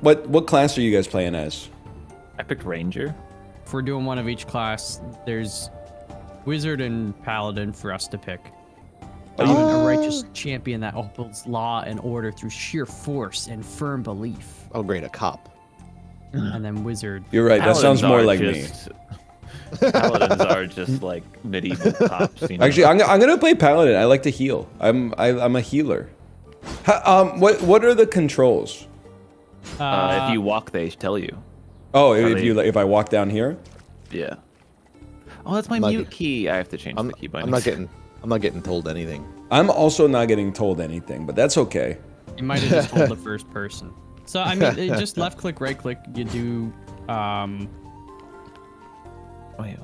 What class are you guys playing as? I picked Ranger. If we're doing one of each class, there's Wizard and Paladin for us to pick. Even a righteous champion that upholds law and order through sheer force and firm belief. Oh, great, a cop. And then Wizard. You're right. That sounds more like me. Paladins are just like medieval cops. You know? Actually, I'm gonna play Paladin. I like to heal. I'm a healer. What are the controls? If you walk, they tell you. Oh, if I walk down here. Yeah. Oh, that's my mute key. I have to change the key bindings. I'm not getting told anything. I'm also not getting told anything, but that's okay. You might have just told the first person. So I mean, just left click, right click. You do.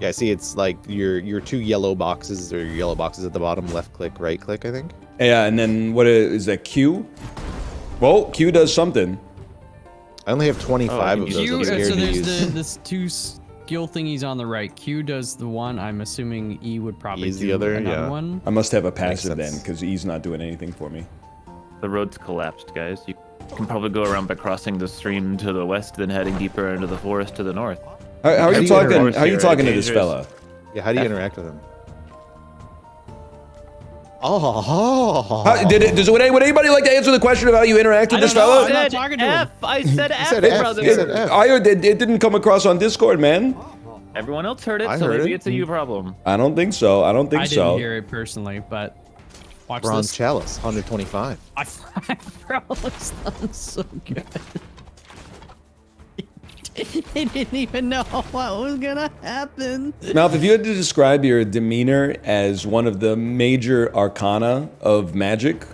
Yeah, see, it's like your two yellow boxes or your yellow boxes at the bottom. Left click, right click, I think. Yeah, and then what is that? Q? Well, Q does something. I only have 25 of those. Q, I'm so scared to there's use. the two skill thingies on the right. Q does the one. I'm assuming E would probably E's do the other, another yeah. one. I must have a passive then, sense. because E's not doing anything for me. The road's collapsed, guys. You can probably go around by crossing the stream to the west, then heading deeper into the forest to the north. How are you do you talking? interact How are you here? talking to this Dangerous. fella? Yeah, how do you interact with them? Oh. Would anybody like to answer the question of how you interact with this fella? I'm not talking to him. I said F, said F, brother. you said F. It didn't come across on Discord, man. Everyone else heard it, I so heard maybe it. it's a you problem. I don't think so. I don't think I so. didn't hear it personally, but watch Bronze this. chalice, 125. I froze. That was so good. He didn't even know what was gonna happen. Malf, if you had to describe your demeanor as one of the major arcana of magic,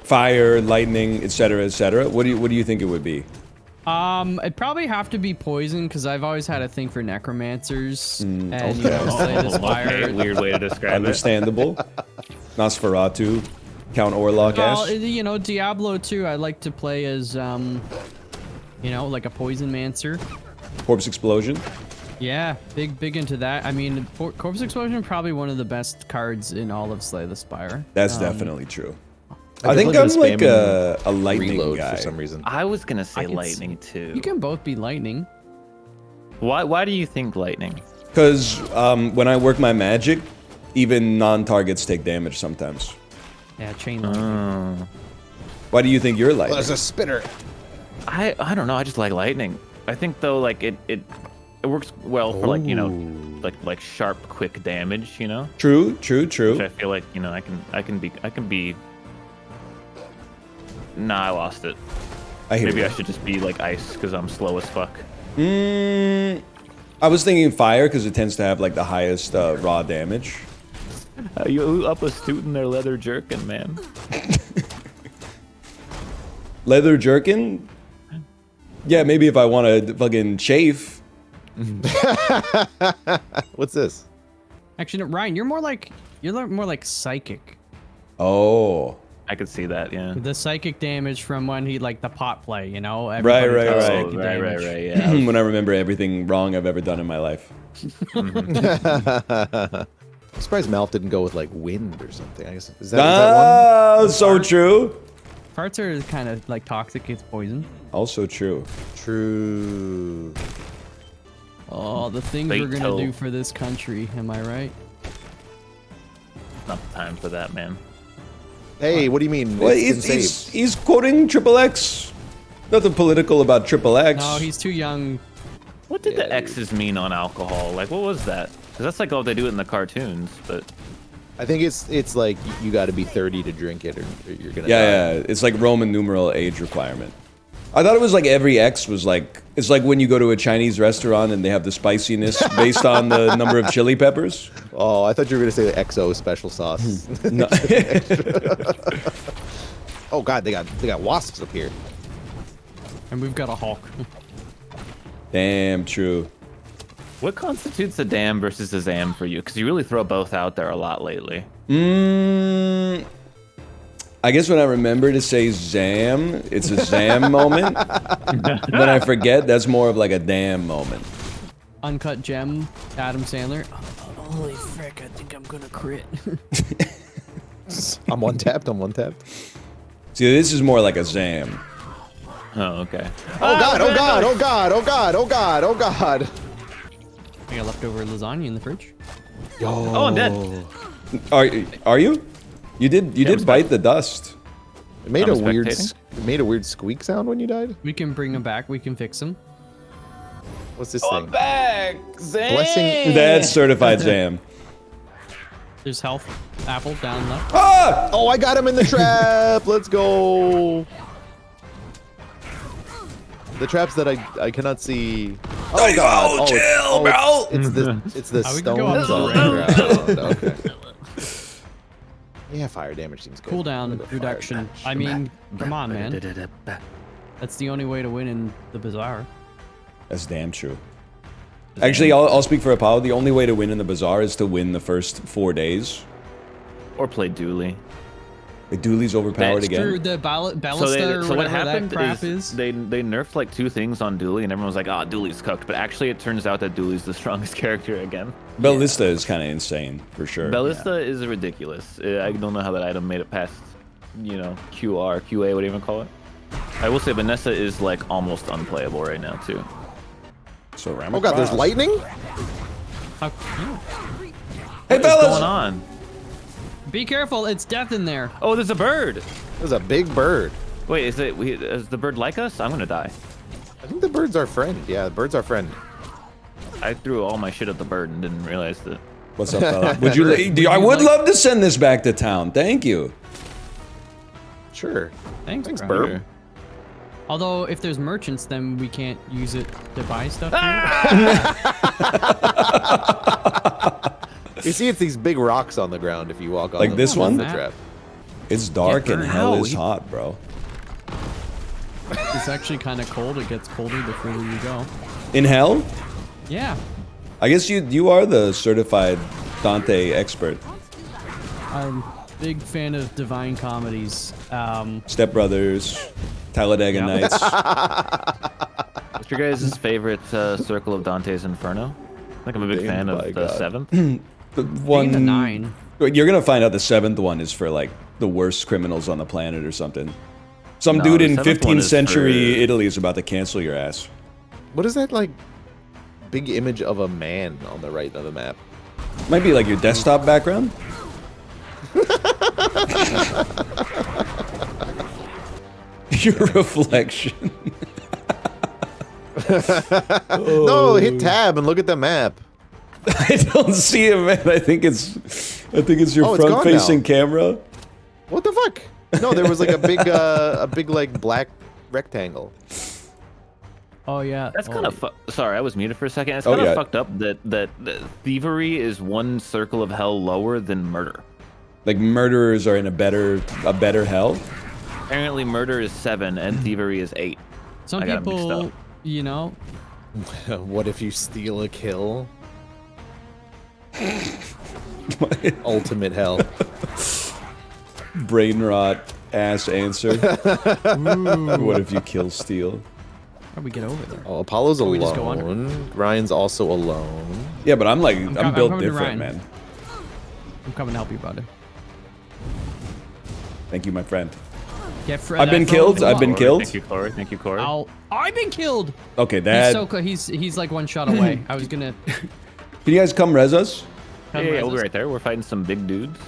fire, lightning, etc., what do you think it would be? It'd probably have to be poison because I've always had a thing for necromancers and okay. you know, Slay the Spire. Okay, weird way to describe it. Understandable. Nosferatu, Count Orlok Well, ass. you know, Diablo too. I like to play as you know, like a poison mancer. Corpse Explosion. Yeah, big into that. I mean, Corpse Explosion probably one of the best cards in all of Slay the Spire. That's definitely true. I I think could I'm live like spamming a lightning reload guy. for some reason. I was gonna say I can lightning too. You can both be lightning. Why do you think lightning? Because when I work my magic, even non-targets take damage sometimes. Yeah, chain lightning. Why do you think you're lightning? Well, there's a spinner. I don't know. I just like lightning. I think though, like it works well for like, you know, like sharp, quick damage. You know, True. which I feel like, you know, I can be. Nah, I lost it. I hear Maybe you. I should just be like ice because I'm slow as fuck. I was thinking fire because it tends to have like the highest raw damage. You up a suit in their leather jerkin, man. Leather jerkin? Yeah, maybe if I want to fucking chafe. What's this? Actually, no, Ryan, you're more like psychic. Oh. I could see that, yeah. The psychic damage from when he like the pot play, you know. Right, Everybody right, does right. psychic Right, damage. yeah. When I remember everything wrong I've ever done in my life. I'm surprised Malf didn't go with like wind or something. I guess is that one? So true. Parts are kind of like toxic. It's poison. Also true. True. Oh, the things we're gonna Fatal. do for this country. Am I right? Not the time for that, man. Hey, what do you mean? Well, It's been saved. he's quoting Triple X. Nothing political about Triple X. No, he's too young. What did the X's mean on alcohol? Like, what was that? Because that's like all they do it in the cartoons, but I think it's like you got to be 30 to drink it, or you're gonna. die. Yeah, it's like Roman numeral age requirement. I thought it was like every X was like, it's like when you go to a Chinese restaurant and they have the spiciness based on the number of chili peppers. Oh, I thought you were gonna say the XO special sauce. No. Oh God, they got wasps up here. And we've got a Hulk. Damn true. what constitutes a dam versus a zam for you? Because you really throw both out there a lot lately. I guess when I remember to say zam, it's a zam moment. When I forget, that's more of like a damn moment. Uncut Gem, Adam Sandler. Oh, holy frick, I think I'm gonna crit. I'm one tapped. See, this is more like a zam. Oh, okay. Oh god, oh god, oh god, oh god, oh god, oh god. I got leftover lasagna in the fridge. Oh, I'm dead. Are you? You did bite the dust. It made I'm a weird spectating. it made a weird squeak sound when you died. We can bring him back. We can fix him. What's this I'm thing? back. Zam. Blessing. That's certified Zam. There's health apple down left. Ah! Oh, I got him in the trap. Let's go. The traps that I cannot see. Oh god. Oh, chill, bro. It's the we can go up stones to on the the ground. Okay. Yeah, fire damage seems good. Cooldown Fire reduction. damage. I mean, come on, man. That's the only way to win in the Bazaar. That's damn true. Actually, I'll speak for Apollo. The only way to win in the Bazaar is to win the first 4 days. Or play Dooley. The Dooley's overpowered That's again. Through the ballista or So what whatever happened that crap is is. they nerfed like 2 things on Dooley, and everyone was like, "Ah, Dooley's cooked." But actually, it turns out that Dooley's the strongest character again. Ballista is kind of insane, for sure. Ballista is ridiculous. I don't know how that item made it past, you know, QR, QA, whatever you call it. I will say Vanessa is like almost unplayable right now too. So ram Oh god, there's across. lightning? How- Hey, What's fellas! going on? Be careful, it's death in there. Oh, there's a bird. There's a big bird. Wait, is the bird like us? I'm gonna die. I think the bird's our friend. Yeah, the bird's our friend. I threw all my shit at the bird and didn't realize that. What's up, fella? Would you? I would love to send this back to town. Thank you. Sure. Thanks, Thanks, bro. Burp. Although, if there's merchants, then we can't use it to buy stuff You see, it's these big rocks on the ground if you walk on Like them. this one? The trap. It's dark and burn. hell Ow, is hot, bro. here. It's actually kind of cold. It gets colder the further you go. In hell? Yeah. I guess you are the certified Dante expert. I'm a big fan of divine comedies. Step Brothers, Talladega Yeah. Nights. What's your guys' favorite circle of Dante's Inferno? I think I'm a big Damn, fan my of the God. 7th. The Being one the 9. You're gonna find out the 7th one is for like the worst criminals on the planet or something. Some No, dude the in 7th one 15th is century for- Italy is about to cancel your ass. What is that, like, big image of a man on the right of the map? Might be like your desktop background. Your reflection. No, hit tab and look at the map. I don't see it, man. I think it's your Oh, it's gone front-facing now. camera. What the fuck? No, there was like a big like black rectangle. Oh, yeah. That's oh, kind of sorry, I was muted for a second. It's Oh, kind of yeah. fucked up that thievery is one circle of hell lower than murder. Like murderers are in a better hell. Apparently, murder is 7 and thievery is 8. Some I got 'em mixed people, up. you know, What if you steal a kill? Ultimate hell. Brain rot ass answer. What if you kill Steel? how do we get over there? Oh, Apollo's we just go under? alone. Ryan's also alone. Yeah, but I'm I'm built coming to different, Ryan. man. I'm coming to help you, brother. Thank you, my friend. Get Fred. I've been killed. I've been killed. Thank you, Kory. Thank you, Kory. I've been killed. Okay, He's that. so he's like one shot away. I was gonna. Can you guys come res us? Yeah, we'll be right there. We're fighting some big dudes.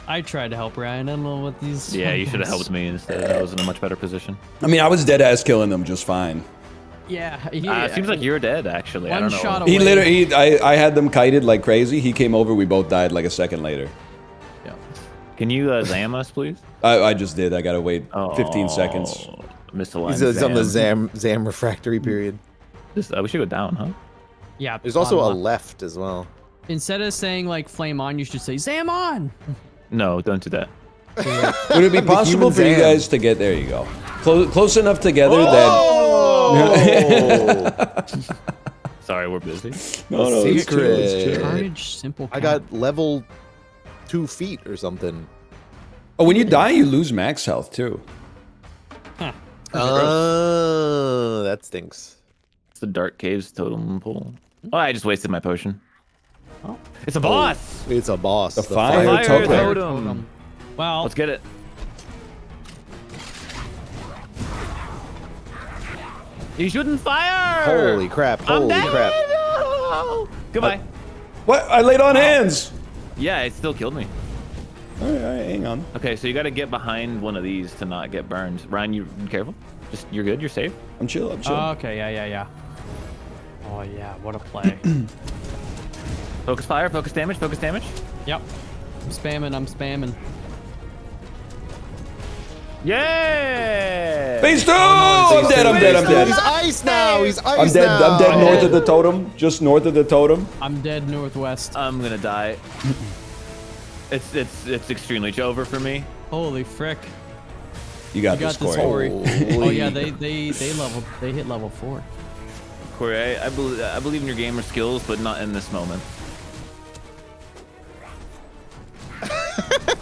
I tried to help Ryan. I don't know what these. Yeah, you should have helped me instead. I was in a much better position. I mean, I was dead ass killing them just fine. Yeah. It seems like you're dead, actually. I One don't know. shot He away. literally, I had them kited like crazy. He came over. We both died like a second later. Yeah. Can you zam us, please? I just did. I gotta wait 15 Oh, seconds. Missed the line. He's on the Zam refractory period. We should go down, huh? Yeah. There's also a bottom left. left as well. Instead of saying like flame on, you should say Zam on. No, don't do that. Would it be The possible human for you Zam. guys to get there? You go. Close enough together Oh! Sorry, we're busy. that. No, it's chill, it's chill. Carnage, simple. I got level 2 feet or something. Oh, when you die, you lose max health too. Oh, that stinks. It's the Dark Caves totem pole. Oh, I just wasted my potion. Oh, it's a boss! It's a boss. The fire Fire totem. totem. Well, Let's get it. You shouldn't fire! Holy crap! Holy crap! No! Goodbye. What? I laid on hands. Yeah, it still killed me. All right, hang on. Okay, so you got to get behind one of these to not get burned. Ryan, you careful. Just you're good. You're safe. I'm chill. I'm chill. Okay, yeah. Oh yeah, what a play. Focus fire. Focus damage. Focus damage. Yep. I'm spamming. Yeah! Phase 2! no, I'm dead. He's ice now. He's ice I'm dead. now. I'm dead north of the totem. Just north of the totem. I'm dead northwest. I'm gonna die. It's extremely over for me. Holy frick. You got You this, got this, Kory. Kory. Oh yeah, they hit level 4. Kory, I believe in your gamer skills, but not in this moment.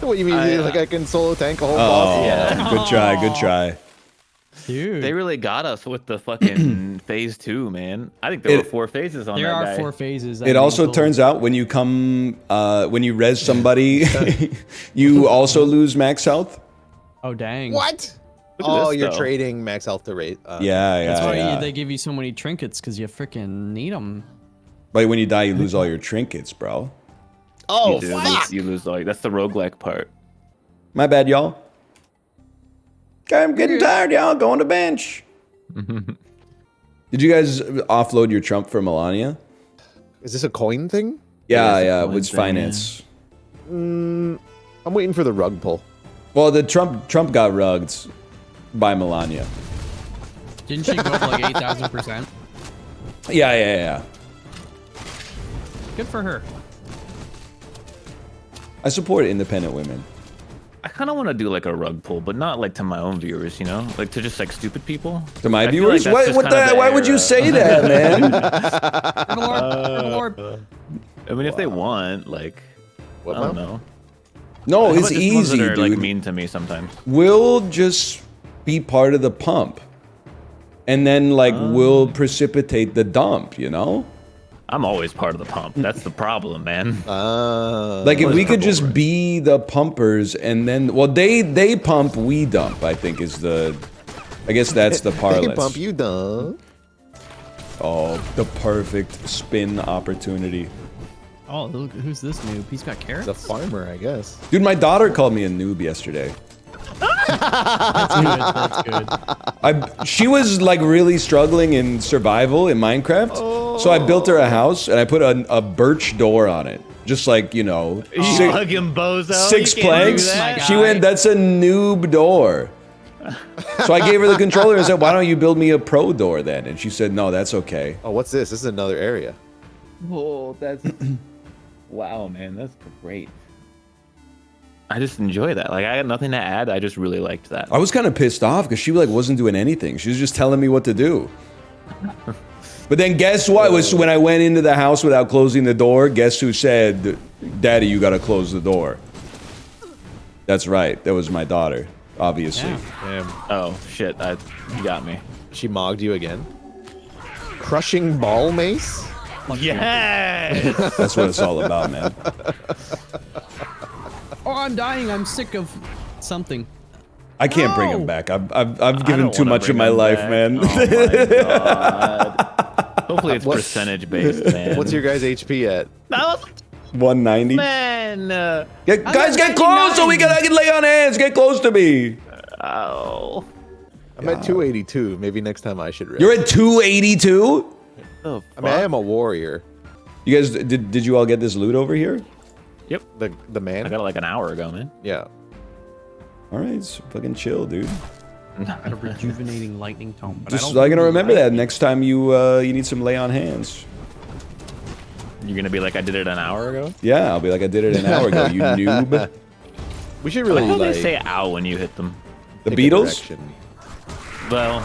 What you mean? Like I can solo tank a whole Oh, boss? Yeah. Good try. Dude. They really got us with the fucking phase 2, man. I think there were 4 phases on There that are guy. 4 phases. It also turns out when you when you res somebody, you also lose max health. Oh dang. What? Look at Oh, this, you're though. trading max health to rate. Yeah. That's why they give you so many trinkets, because you freaking need them. But when you die, you lose all your trinkets, bro. Oh, You do. fuck! You lose all. That's the roguelike part. My bad, y'all. Okay, I'm getting tired, y'all. Going to bench. Did you guys offload your Trump for Melania? Is this a coin thing? Yeah, coin with thing, finance. I'm waiting for the rug pull. Well, the Trump got rugged by Melania. Didn't she go up like 8,000%? Yeah. Good for her. I support independent women. I kind of want to do like a rug pull, but not like to my own viewers, you know, like to just like stupid people. To my I feel like viewers? that's just kinda the Why would you era. say that, man? I mean, if they want, like, What I don't now? know. No, How it's about just ones easy, that are, dude. like mean to me sometimes. We'll just be part of the pump. And then, like, we'll precipitate the dump, you know? I'm always part of the pump. That's the problem, man. Like, if we could just be the pumpers and then... Well, they pump, we dump, I think is the... I guess that's the Hey, parlance. bump you done. Oh, the perfect spin opportunity. Oh, look, who's this noob? He's got carrots? The farmer, I guess. Dude, my daughter called me a noob yesterday. That's good. She was like really struggling in survival in Minecraft. So I built her a house and I put a birch door on it. Just like, you know, Fucking bozo. 6 You can't planks. do that. My She guy. went, that's a noob door. So I gave her the controller and said, why don't you build me a pro door then? And she said, no, that's okay. Oh, what's this? This is another area. Oh, that's wow, man. That's great. I just enjoy that. Like, I had nothing to add. I just really liked that. I was kind of pissed off because she like wasn't doing anything. She was just telling me what to do. But then guess what? Was when I went into the house without closing the door, guess who said, Daddy, you gotta close the door? That's right. That was my daughter, obviously. Yeah. Damn. Oh shit! You got me. She mogged you again. Crushing ball mace? Yes. That's what it's all about, man. Oh, I'm dying. I'm sick of something. I can't bring him No. back. I've I given don't too wanna much of bring my him life, back. man. Oh my god. Hopefully it's What? percentage based, man. What's your guys' HP at? 190. man? Guys, get close so I can lay on hands. Get close to me. Oh. I'm at 282. Maybe next time I should rest. You're at 282. Oh, I mean, I am a warrior. You guys, did you all get this loot over here? Yep. The man? I got it like an hour ago, man. Yeah. All right, it's fucking chill, dude. Got a rejuvenating lightning tome. But Just I don't gonna remember like that next time you need some lay on hands. You're gonna be like, I did it an hour ago. Yeah, I'll be like I did it an hour ago. You noob. We should I really like how like, they say "ow" when you hit them. The take a Beatles? direction. Well,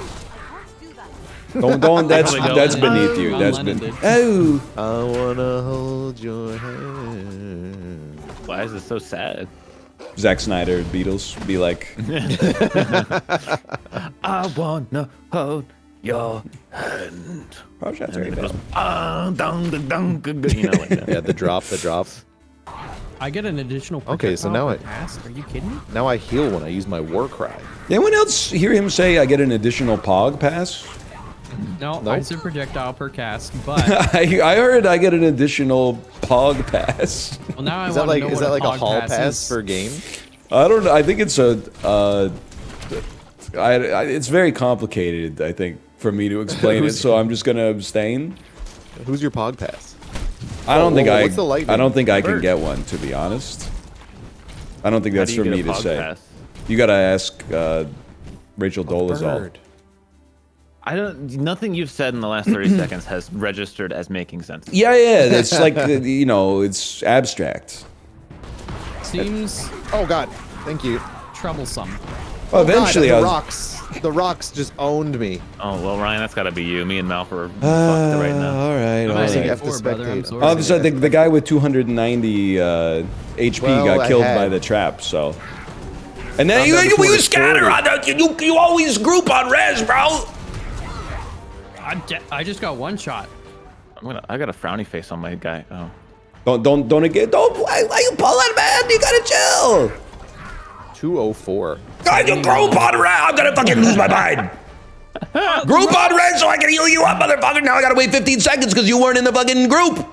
Don't. That's Probably that's don't. beneath you. John That's Lennon been. did. Oh. I wanna hold your hand. why is it so sad? Zack Snyder, Beatles, be like. I wanna hold your hand. Oh, shots And right then it there. goes, you know, like that. Yeah, the drop. I get an additional Okay, so now projectile per pass? Are you kidding me? Now I heal when I use my war cry. Did anyone else hear him say I get an additional pog pass? No, Nope. I said projectile per cast, but I heard I get an additional pog pass. well now I Is that want to like know is what that like a hog hall pass is. per game? I don't know. I think it's it's very complicated, I think, for me to explain it, so I'm just gonna abstain. Who's your pog pass? I don't think what's the I lightning? don't think I can Bird. get one, to be honest. I don't think How that's do you for get me a to pog say. pass? You gotta ask Rachel Dolezal. Bird. I don't. Nothing you've said in the last 30 seconds has registered as making sense. Yeah, it's like you know, it's abstract. Seems Oh God, thank you. troublesome. Well, eventually, God, I the rocks just owned me. Oh well, Ryan, that's got to be you. Me and Malf are fucked right now. all right, all I'm right. saying have to four, brother. I'm spectate. sorry. All of a sudden, the guy with 290 HP Well, got I killed had- by the trap, so. And then I'm you down to scatter 240. on you always group on res, bro. I just got one shot. I got a frowny face on my guy. Oh. Don't again. Why you pulling, man? You gotta chill. 204. God, you group on res. I'm gonna fucking lose my mind. Group on res so I can heal you up, motherfucker. Now I gotta wait 15 seconds because you weren't in the fucking group.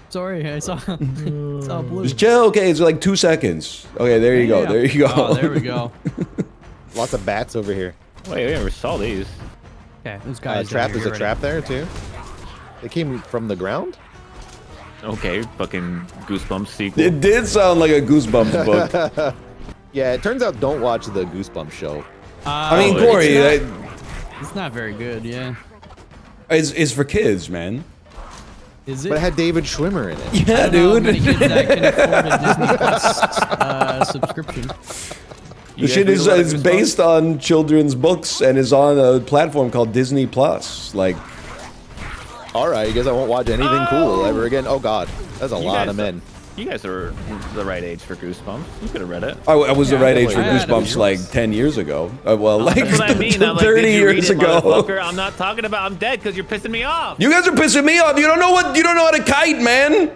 Sorry, I saw blue. Just chill. Okay, it's like 2 seconds. Okay, there you go. Yeah. There you go. Oh, there we go. Lots of bats over here. Wait, we never saw these. Okay, those guys. Trap. There's a trap there too. They came from the ground. Okay, fucking Goosebumps sequel. It did sound like a Goosebumps book. Yeah, it turns out don't watch the Goosebumps show. I mean, Oh, Kory, It's not very good. Yeah. it's for kids, man. Is it? But it had David Schwimmer in it. Yeah, I don't know how many dude. kids that can afford a Disney Plus subscription. The shit is based on children's books and is on a platform called Disney Plus. Like, All right, I guess I won't watch anything cool ever again. Oh God, that's a You lot guys- of men. You guys are the right age for Goosebumps. You could have read it. I was the Yeah, right age for I had a Goosebumps few. like 10 years ago. Well, like That's what I mean. I'm like, 30 did you read years it, ago. motherfucker? I'm not talking about I'm dead because you're pissing me off. You guys are pissing me off. You don't know how to kite, man.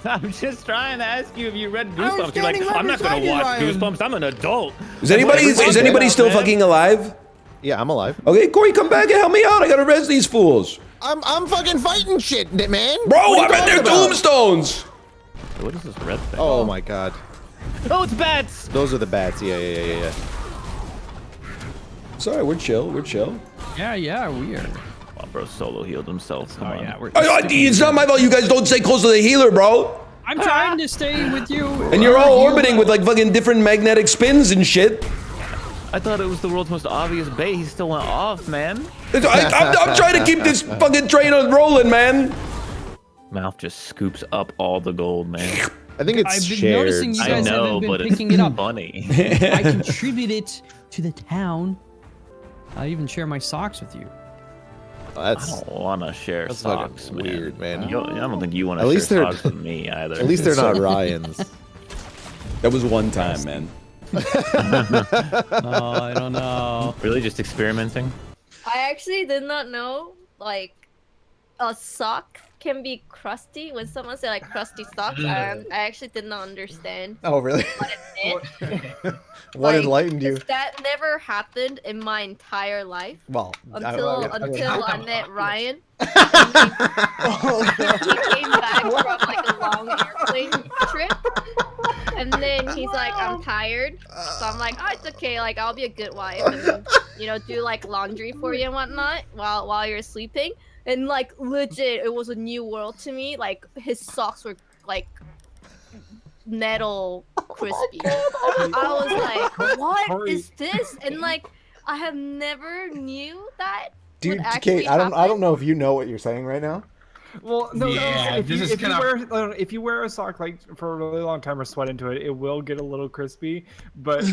I'm just trying to ask you if you read was Goosebumps. You're like, standing right I'm not going beside to you, watch Ryan. Goosebumps. I'm an adult. Is anybody still fucking alive? Yeah, I'm alive. Okay, Kory, come back and help me out. I gotta res these fools. I'm fucking fighting shit, man. Bro, What are you I'm in their talking about? tombstones. What is this red thing? Oh my God, Oh, it's bats. those are the bats. Yeah. Sorry, we're chill. Yeah, we are. Oh, bro, Solo healed himself. Come on. Yeah, we're. It's not my fault. You guys don't stay close to the healer, bro. I'm trying to stay with you. And you're all orbiting with like fucking different magnetic spins and shit. I thought it was the world's most obvious bait. He still went off, man. I'm trying to keep this fucking train on rolling, man. Mouth just scoops up all the gold, man. I think it's I've been shared. noticing you I guys know, haven't been but picking it's it up. funny. I contribute it to the town. I even share my socks with you. I That's don't want to share That's fucking socks, man. weird, man. I don't think you want At to least share they're- socks with me either. at least they're not Ryan's. That was one time, man. Oh, I don't know. Really just experimenting. I actually did not know, like, a sock can be crusty. When someone said, like, crusty socks, I actually did not understand Oh, really? what it meant. What Like, enlightened you? 'cause that never happened in my entire life Well, until I met Ryan. He came back from, like, a long airplane trip. And then he's like, I'm tired. So I'm like, oh, it's okay. Like, I'll be a good wife. And then, do, like, laundry for you and whatnot while you're sleeping. And, like, legit, it was a new world to me. Like, his socks were, like, metal crispy. I was like, what is this? And, like, I have never knew that Dude, would actually Kate, I don't happen. know if you know what you're saying right now. Well, no, Yeah, if, this you, is if, you kinda- wear, if you wear a sock like for a really long time or sweat into it, it will get a little crispy. But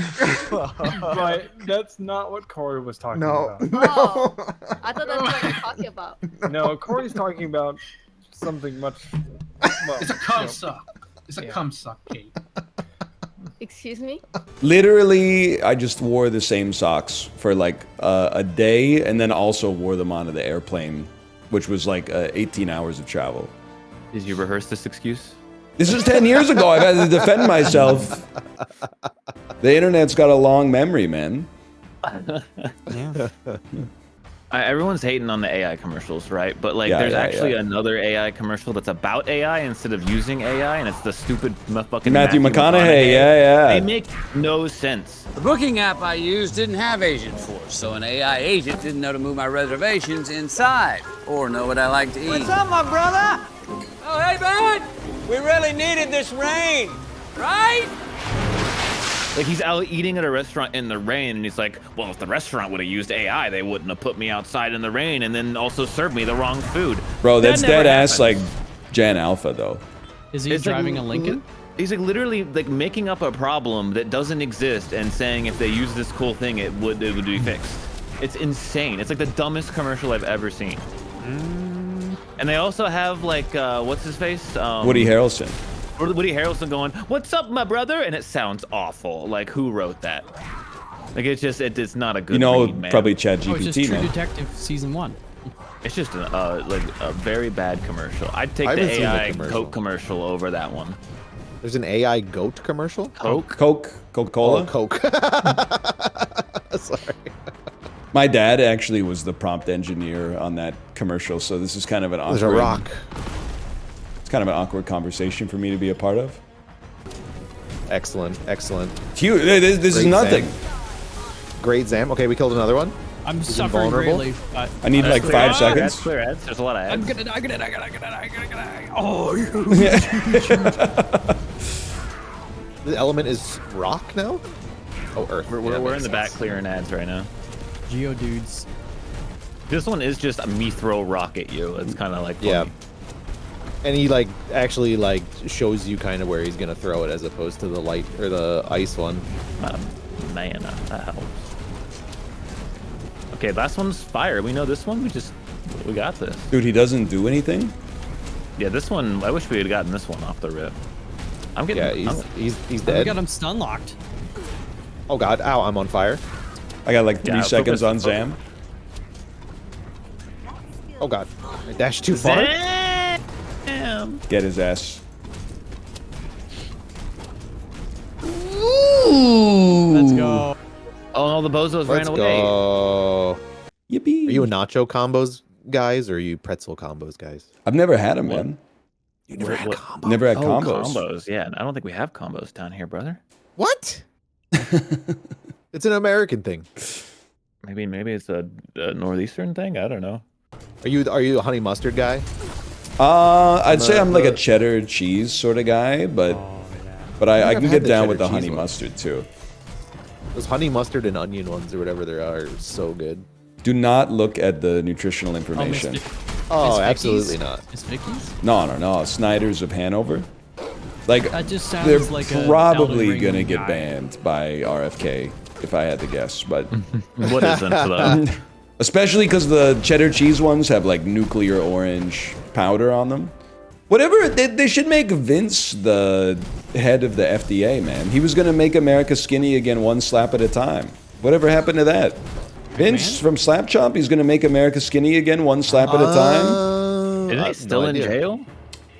but that's not what Kory was talking No. about. Oh, I thought that's what you're talking about. No, Corey's talking about something much. Well, It's a cum you know, suck. It's a Yeah. cum suck, Kate. Excuse me? Literally, I just wore the same socks for like a day and then also wore them onto the airplane, which was like 18 hours of travel. Did you rehearse this excuse? This was 10 years ago. I've had to defend myself. The internet's got a long memory, man. Yeah. Everyone's hating on the AI commercials, right? But like, Yeah, there's yeah, actually yeah. another AI commercial that's about AI instead of using AI, and it's the stupid fucking Matthew McConaughey, They yeah. make no sense. The booking app I used didn't have Agent Force, so an AI agent didn't know to move my reservations inside or know what I like to eat. What's up, my brother? Oh, hey, man! We really needed this rain, right? Like, he's out eating at a restaurant in the rain, and he's like, well, if the restaurant would have used AI, they wouldn't have put me outside in the rain and then also served me the wrong food. Bro, That that's never dead ass like happens. Gen Alpha though. Is he It's like driving a Lincoln? He's like literally like making up a problem that doesn't exist and saying if they use this cool thing, it would be fixed. It's insane. It's like the dumbest commercial I've ever seen. And they also have like, what's his face? Woody Harrelson. Woody Harrelson going, "What's up, my brother?" And it sounds awful. Like, who wrote that? Like, it's not a good. You know, read, man. probably Oh, it's just ChatGPT, True man. Detective season 1. It's just like a very bad commercial. I'd take I the haven't seen the AI commercial. Coke commercial over that one. There's an AI goat commercial. Coke. Coca-Cola. Oh, Coke. Sorry. My dad actually was the prompt engineer on that commercial, so this is kind of an awkward. There's a rock. It's kind of an awkward conversation for me to be a part of. Excellent, excellent. Huge. This is Great nothing. Zam. Great Zam. Okay, we killed another one. I'm suffering invulnerable? greatly. But I need like 5 seconds. That's clear ads. There's a lot of ads. I'm gonna die. Oh, The element is rock now. Oh, Earth. We're Yeah, in makes the back sense. clearing ads right now. Geodudes. This one is just me throw rock at you. It's kind of like Yeah. funny. And he like actually like shows you kind of where he's gonna throw it as opposed to the light or the ice one. Man, that helps. Okay, last one's fire. We know this one. We got this. Dude, he doesn't do anything? Yeah, this one. I wish we had gotten this one off the rip. I'm getting. Yeah, he's We dead. got him stun locked. Oh god, ow, I'm on fire. I got like 3 Yeah, seconds focus- on Zam. Oh god, I dashed too far. Damn. Get his ass. Let's go. Oh no, the bozos Let's ran away. go. Yippee. Are you a nacho combos guys or are you pretzel combos guys? I've never had them, man. You never had What- combos. Never had Oh, combos. combos. Yeah, I don't think we have combos down here, brother. What? It's an American thing. Maybe it's a northeastern thing. I don't know. Are you a honey mustard guy? I'd say I'm like a cheddar cheese sort of guy, but I I've can had get the down cheddar with the cheese honey one. mustard too. Those honey mustard and onion ones or whatever there are so good. Do not look at the nutritional information. Oh, Miss absolutely Vicky's? not. Miss Vicky's? No. Snyder's of Hanover. Like, That just sounds they're like a Elden probably Ring gonna get guy. banned by RFK, if I had to guess. But What isn't though? especially because the cheddar cheese ones have like nuclear orange powder on them. Whatever, they should make Vince the head of the FDA, man. He was gonna make America skinny again, one slap at a time. Whatever happened to that? Vince from Slap Chomp, he's gonna make America skinny again, one slap at a time. Isn't he still in jail?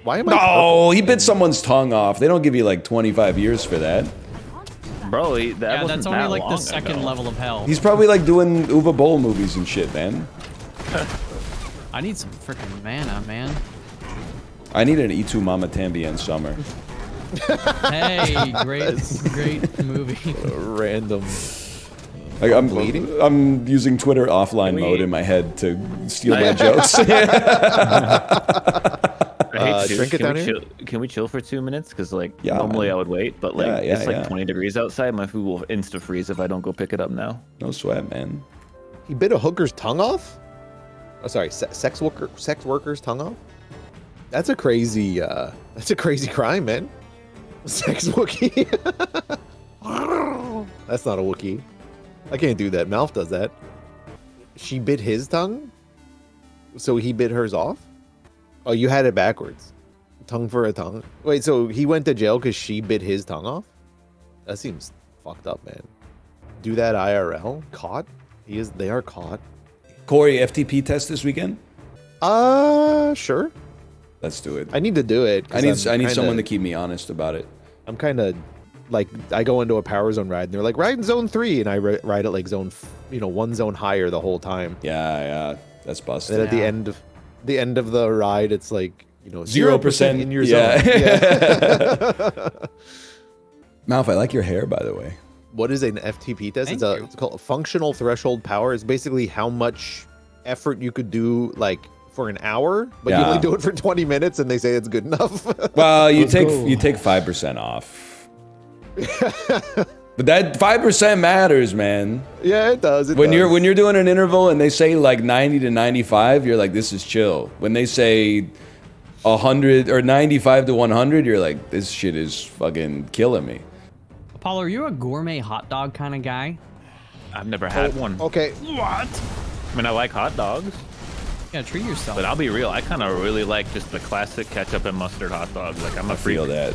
Why am I? No, he bit someone's tongue off. They don't give you like 25 years for that. Bro, that Yeah, wasn't that's only that like the long second ago. level of hell. He's probably like doing Uwe Boll movies and shit, man. I need some freaking mana, man. I need an E2 Mama Tambien summer. Hey, great movie. Random. Like, I'm bleeding? I'm using Twitter offline we- mode in my head to steal my jokes. I hate to do drink this. it down here? Can we chill for 2 minutes? Because like Yeah, normally man. I would wait, but like Yeah, it's like yeah. 20 degrees outside. My food will insta freeze if I don't go pick it up now. No sweat, man. He bit a hooker's tongue off? Oh, sorry, sex worker's tongue off? That's a crazy crime, man. Sex Wookie. That's not a Wookie. I can't do that. MALF does that. She bit his tongue? So he bit hers off? Oh, you had it backwards. Tongue for a tongue. Wait, so he went to jail because she bit his tongue off? That seems fucked up, man. Do that IRL? Caught? They are caught. Kory, FTP test this weekend? Sure. Let's do it. I need to do it. I need someone to keep me honest about it. I'm kind of like I go into a power zone ride and they're like ride in zone 3 and I ride at like zone, one zone higher the whole time. Yeah, that's busted. And then at the end of the ride, it's like 0% in your zone. Yeah. Malf, I like your hair, by the way. What is an FTP test? Thank It's called a functional threshold power. It's basically how much effort you could do like for an hour, but you only do it for 20 minutes and they say it's good enough. Well, you take 5% off. But that 5% matters, man. Yeah, it does. When you're doing an interval and they say like 90 to 95, you're like, this is chill. When they say 100 or 95 to 100, you're like, this shit is fucking killing me. Apollo, are you a gourmet hot dog kind of guy? I've never had one. Okay. What? I mean, I like hot dogs. Yeah, treat yourself. But I'll be real, I kind of really like just the classic ketchup and mustard hot dog. Like, I'm a freak. Feel that.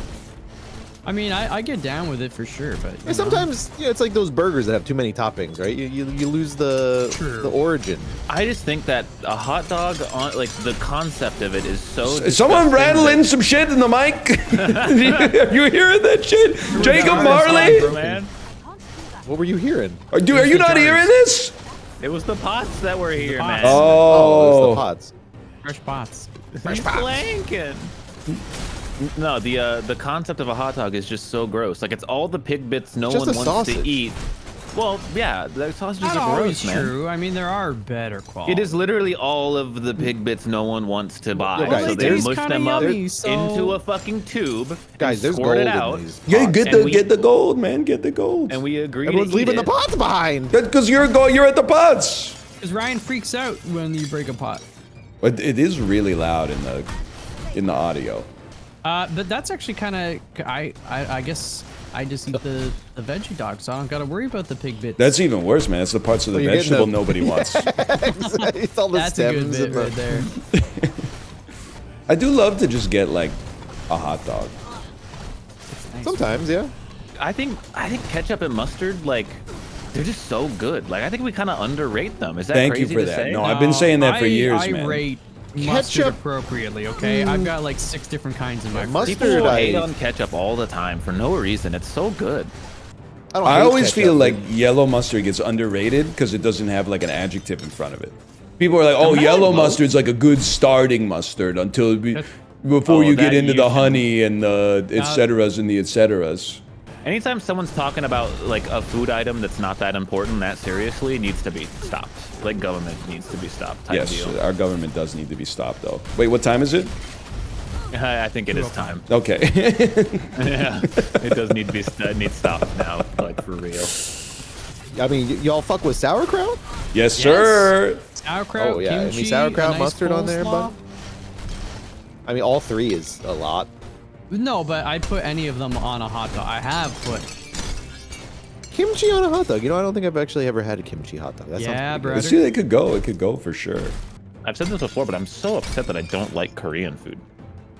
I mean, I get down with it for sure, but And sometimes it's like those burgers that have too many toppings, right? You lose the origin. I just think that a hot dog, on like the concept of it is so. Is someone rattling some shit in the mic? Are you hearing that shit? Jacob Marley? Man. What were you hearing? Are you not hearing this? It was the pots that were here, man. Oh, it was the pots. fresh pots. Fresh blanket. No, the concept of a hot dog is just so gross. Like, it's all the pig bits no one wants to eat. Well, yeah, the sausages Not are always gross, man. true. I mean, there are better quality. It is literally all of the pig bits no one wants to buy. Yo, guys, so they there's mush them up yummy, so- into a fucking tube. Guys, and there's squirt gold it out. in these. Yeah, pots. get the gold, man. Get the gold. And we agree Everyone's to eat leaving it. the pots behind. That's because you're at the pots. Because Ryan freaks out when you break a pot. But it is really loud in the audio. But that's actually kind of, I guess I just eat the veggie dog, so I don't got to worry about the pig bits. That's even worse, man. That's the parts of the Well, you're getting vegetable the- nobody wants. It's all the That's a good stems bit and the... right there. I do love to just get like a hot dog. It's nice. Sometimes, yeah. I think ketchup and mustard, like, they're just so good. Like, I think we kind of underrate them. Is that Thank you crazy for to that. say? No, I've been saying that for years, I man. rate mustard Ketchup- appropriately, okay? I've got like 6 different kinds in my mustard- fridge. People I- hate on ketchup all the time for no reason. It's so good. don't I hate always ketchup, feel like but- yellow mustard gets underrated because it doesn't have like an adjective in front of it. People are like, "Oh, yellow mustard's like a good starting mustard until before Oh, you get that into you the should- honey and the et ceteras and the et ceteras." Anytime someone's talking about like a food item that's not that important, that seriously needs to be stopped. Like, government needs to be stopped. Type Yes, deal. our government does need to be stopped though. Wait, what time is it? I think it is time. Okay. Yeah, it does need to be needs stopped now, like for real. I mean, y'all fuck with sauerkraut? Yes, sir. Sauerkraut, Oh, yeah. I mean, kimchi, sauerkraut, a nice mustard on there, coleslaw. bud. I mean, all 3 is a lot. No, but I'd put any of them on a hot dog. I have put. Kimchi on a hot dog. I don't think I've actually ever had a kimchi hot dog. That Yeah, sounds pretty bro. good. See, it could go. It could go for sure. I've said this before, but I'm so upset that I don't like Korean food.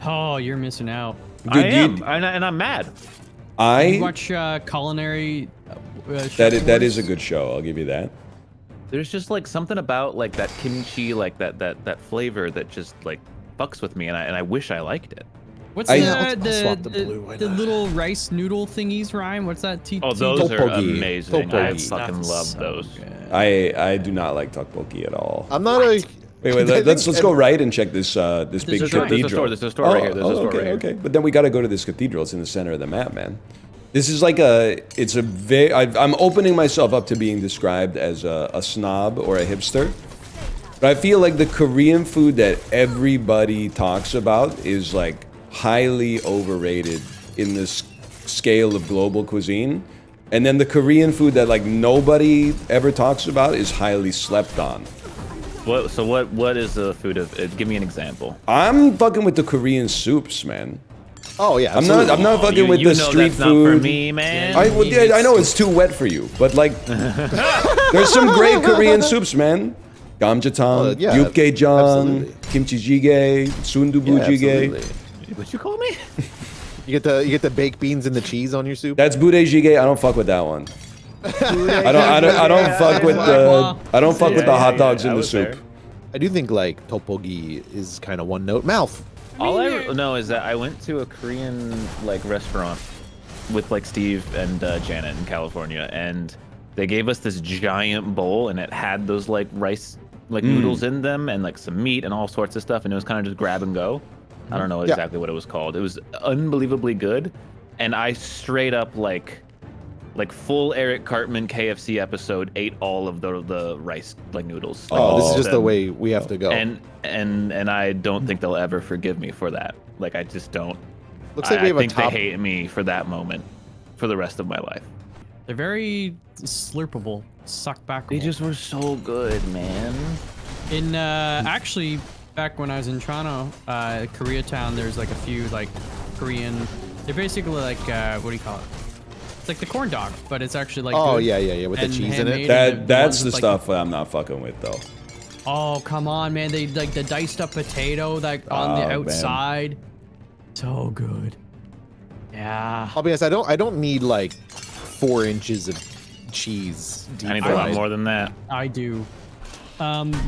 Oh, you're missing out. Dude, I am, and I'm mad. You I watch culinary. that is a good show. I'll give you that. There's just like something about like that kimchi, like that flavor that just like fucks with me, and I wish I liked it. What's I'll swap the blue, why the not? little rice noodle thingies, Ryan? What's that? Oh, those are Tteokbokki. amazing. I Tteokbokki. fucking That's love so those. good. I do not like tteokbokki at all. I'm not a... Wait, I let's think- go right and check this big There's a cathedral. store, there's a store right here, there's a store okay, right here. okay. But then we got to go to this cathedral. It's in the center of the map, man. This is like I'm opening myself up to being described as a snob or a hipster. But I feel like the Korean food that everybody talks about is like highly overrated in this scale of global cuisine. And then the Korean food that like nobody ever talks about is highly slept on. What is the food of? Give me an example. I'm fucking with the Korean soups, man. Oh, yeah. I'm not fucking with you the know street that's food. Not for me, man. I know it's too wet for you, but like, there's some great Korean soups, man. Gamjatang, yeah, Yukgaejang, absolutely. kimchi jjigae, sundubu Yeah, jjigae. absolutely. What you call me? You get the baked beans and the cheese on your soup. That's bude jjigae. I don't fuck with that one. I don't fuck with the hot dogs in the was soup. there. I do think like tteokbokki is kind of one note. MALF. All I know is that I went to a Korean like restaurant with like Steve and Janet in California, and they gave us this giant bowl, and it had those like rice noodles in them, and like some meat and all sorts of stuff, and it was kind of just grab and go. I don't know exactly what it was called. It was unbelievably good, and I straight up like full Eric Cartman KFC episode ate all of the rice like noodles. Oh, this is just the way we have to go. And I don't think they'll ever forgive me for that. Like I just don't. Looks like we have I think a top. they hate me for that moment for the rest of my life. They're very slurpable, suck back. They just were so good, man. In actually, back when I was in Toronto, Koreatown, there's like a few like Korean. They're basically like what do you call it? It's like the corn dog, but it's actually like Oh good yeah, with the and cheese in it. handmade, and the That's ones the with, like, stuff I'm not fucking with though. Oh come on, man! They like the diced up potato like on the Oh, man. outside. So good. Yeah. I'll be honest, I don't need like 4 inches of cheese. Deep I need a lot fried. more than that. I do.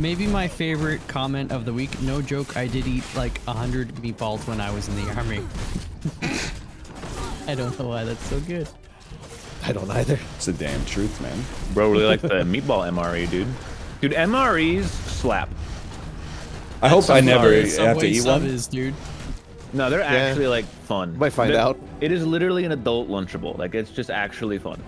Maybe my favorite comment of the week. No joke. I did eat like 100 meatballs when I was in the army. I don't know why that's so good. I don't either. It's the damn truth, man. Bro really likes the meatball MRE, dude. Dude, MREs slap. I hope I never Sorry, have to Subway eat sub one. is, dude. No, they're actually like fun. Might find out. It is literally an adult Lunchable. Like it's just actually fun.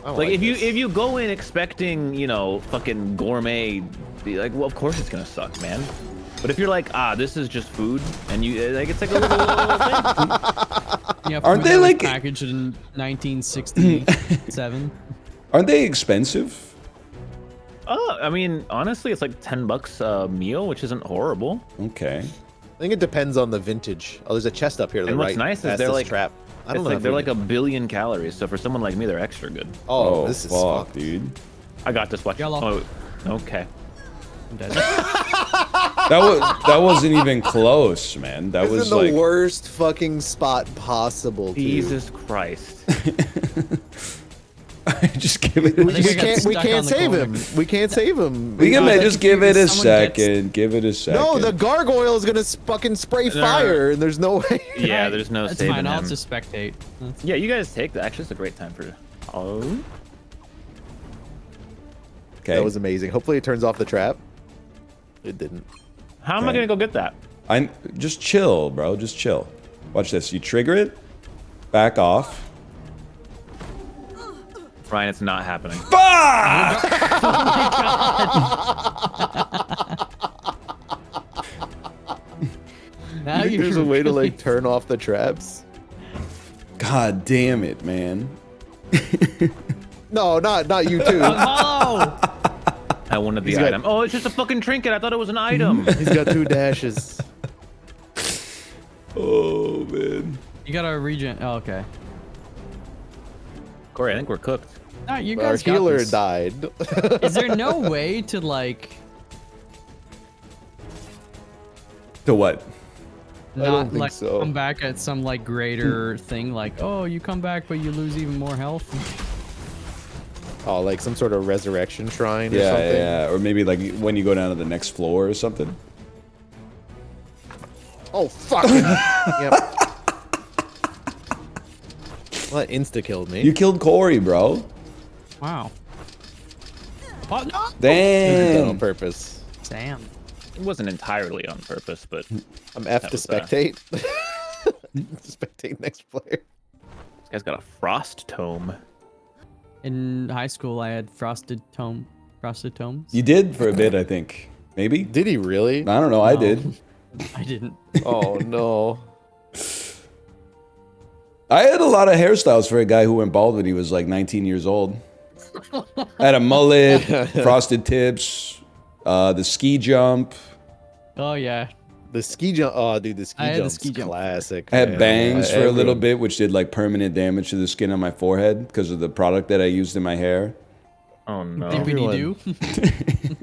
I don't Like if this. you go in expecting, you know, fucking gourmet, be like, well, of course it's gonna suck, man. But if you're like, this is just food, and you like, it's like a little thing. Yeah, Aren't food they that was like- packaged in 1967? Aren't they expensive? I mean, honestly, it's like $10 a meal, which isn't horrible. Okay. I think it depends on the vintage. Oh, there's a chest up here. To the And what's right. nice is That's they're this like trap. I don't it's know. like if they're we like can- 1 billion calories. So for someone like me, they're extra good. Oh, this is fuck, fucked. dude. I got this. Watch. Yellow. Oh, okay. I'm dead. That wasn't even close, man. That This was is the like worst fucking spot possible. Dude. Jesus Christ. just give it. I think I We got can't. We stuck can't on the save corner. him. We can't save him. We can like, just if give it a someone gets- second. Give it a second. No, the gargoyle is gonna fucking spray fire, and there's no way. Yeah, there's no That's saving fine. I'll him. just spectate. That's- Yeah, you guys take that. Actually, it's a great time for. Oh. Okay. That was amazing. Hopefully, it turns off the trap. It didn't. How am I Okay. gonna go get that? I'm just chill, bro. Just chill. Watch this. You trigger it, back off. Ryan, it's not happening. Now you're There's a way to really- like turn off the traps. God damn it, man. No, not you too. Follow. I wanted the He's got- item. Oh, it's just a fucking trinket. I thought it was an item. He's got 2 dashes. Oh man. You gotta regen. Oh, okay. Kory, I think we're cooked. No, you Our guys got healer this. died. Is there no way to like To what? I don't not think like so. come back at some like greater thing? Like, oh, you come back, but you lose even more health. Oh, like some sort of resurrection shrine or Yeah, something. yeah. Or maybe like when you go down to the next floor or something. Oh fuck. Yep. Well, that insta killed me. You killed Kory, bro. Wow. Oh, no! Done on Damn. purpose. Damn. It wasn't entirely on purpose, but this I'm F That to was, spectate. Spectate next player. guy's got a frost tome. In high school, I had frosted tomes. You did for a bit, I think. Maybe? Did he really? I don't know. I No. did. I didn't. Oh no. I had a lot of hairstyles for a guy who went bald when he was like 19 years old. I had a mullet, frosted tips, the ski jump. Oh yeah. The ski jump. Oh, dude, the ski I had the jump's ski jump. classic. I had man. bangs for a little Everyone- bit, which did like permanent damage to the skin on my forehead because of the product that I used in my hair. Oh no. Dippity doo.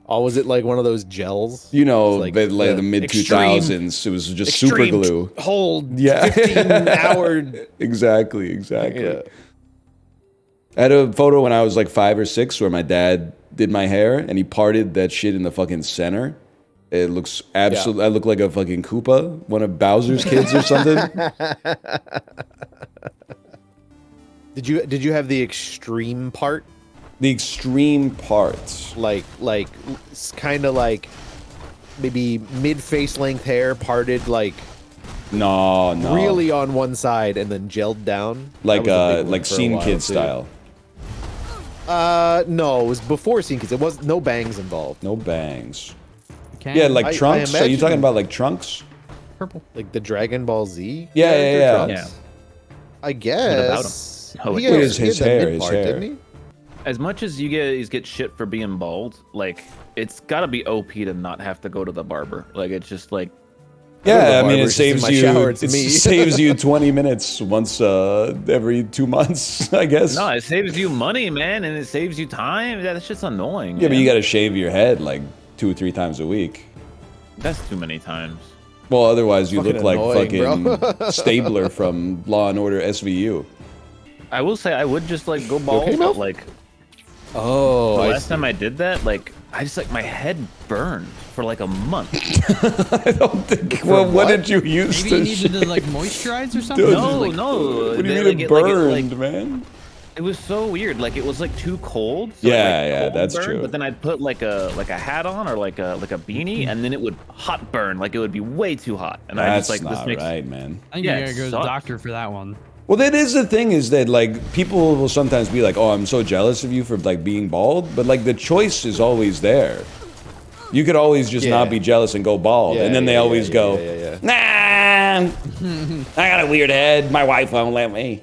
Oh, was it like one of those gels? You know, Like the the mid extreme- 2000s, it was just super Extreme glue. Hold. Yeah. 15-hour. Exactly. Yeah. I had a photo when I was like 5 or 6 where my dad did my hair and he parted that shit in the fucking center. It looks absolutely. I look like a fucking Koopa, one of Bowser's kids or something. Did you have the extreme part? The extreme parts. Like kind of like maybe mid face length hair parted like No. really on one side and then gelled down. Like That was a big one for a Scene while, Kid too. style. No, it was before Scene Kids. It was no bangs involved. No bangs. Can Yeah, like I Trunks. Are you imagine- talking about like Trunks? purple. Like the Dragon Ball Z. Yeah, character yeah. Trunks? Yeah. I guess. Oh, He wait, had- his he had that hair, mid his part, hair. didn't he? As much as you get shit for being bald, like it's gotta be OP to not have to go to the barber. Like it's just like Yeah, I the mean, it barber's just in saves my you. shower, It it's me. saves you 20 minutes once every 2 months, I guess. no, it saves you money, man, and it saves you time. That's just annoying. Yeah, but man. you got to shave your head like 2 or 3 times a week. That's too many times. Well, otherwise you Fucking look like annoying, bro. fucking Stabler from Law and Order SVU. I will say I would just like go bald, okay, but Malf? like Oh, the I last see. time I did that, like I just like my head burned for like a month. I don't think. Well, what did you use Maybe you this needed shit? to like moisturize or something. Dude, No, Like, no. What do you they, mean like, it it- like, burned, man? It was so weird. Like it was like too cold. So Yeah, cold that's burn, true. But then I'd put like a hat on or like a beanie, and then it would hot burn. Like it would be way too hot. And I That's just like this not makes right, man. I think Yeah, you it gotta go to the sucks. doctor for that one. Well, that is the thing, is that like people will sometimes be like, "Oh, I'm so jealous of you for like being bald," but like the choice is always there. You could always just Yeah. not be jealous and go bald, Yeah, and then they yeah, always yeah, go, yeah. "Nah, I got a weird head. My wife won't let me."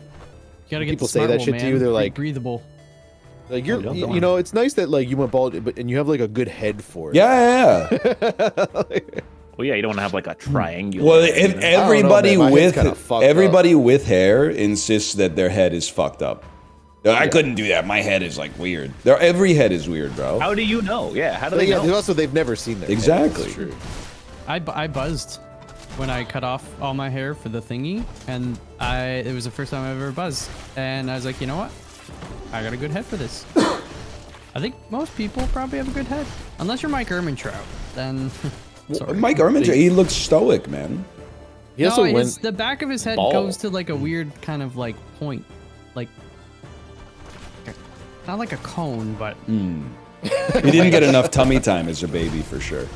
You gotta get People the say smart that one, shit to man. you, they're Be like- breathable. Like you're, don't you know, it's nice that like you went bald, but and you have like a good head for it. Yeah. well, yeah, you don't want to have like a triangular. Well, head, if you know? everybody man. My head's kinda with fucked everybody with hair insists that their head is fucked up. I couldn't do that. My head is like weird. Every head is weird, bro. How do you know? Yeah, how do But they yeah, know? also they've never seen their head, Exactly. that's true. I buzzed when I cut off all my hair for the thingy, and it was the first time I ever buzzed, and I was like, you know what? I got a good head for this. I think most people probably have a good head, unless you're Mike Ehrmantraut. Then, sorry. Mike Ehrmantraut, he looks stoic, man. He also no, went the back of his head bald. goes to like a weird kind of like point, like not like a cone, but He didn't get enough tummy time as a baby, for sure.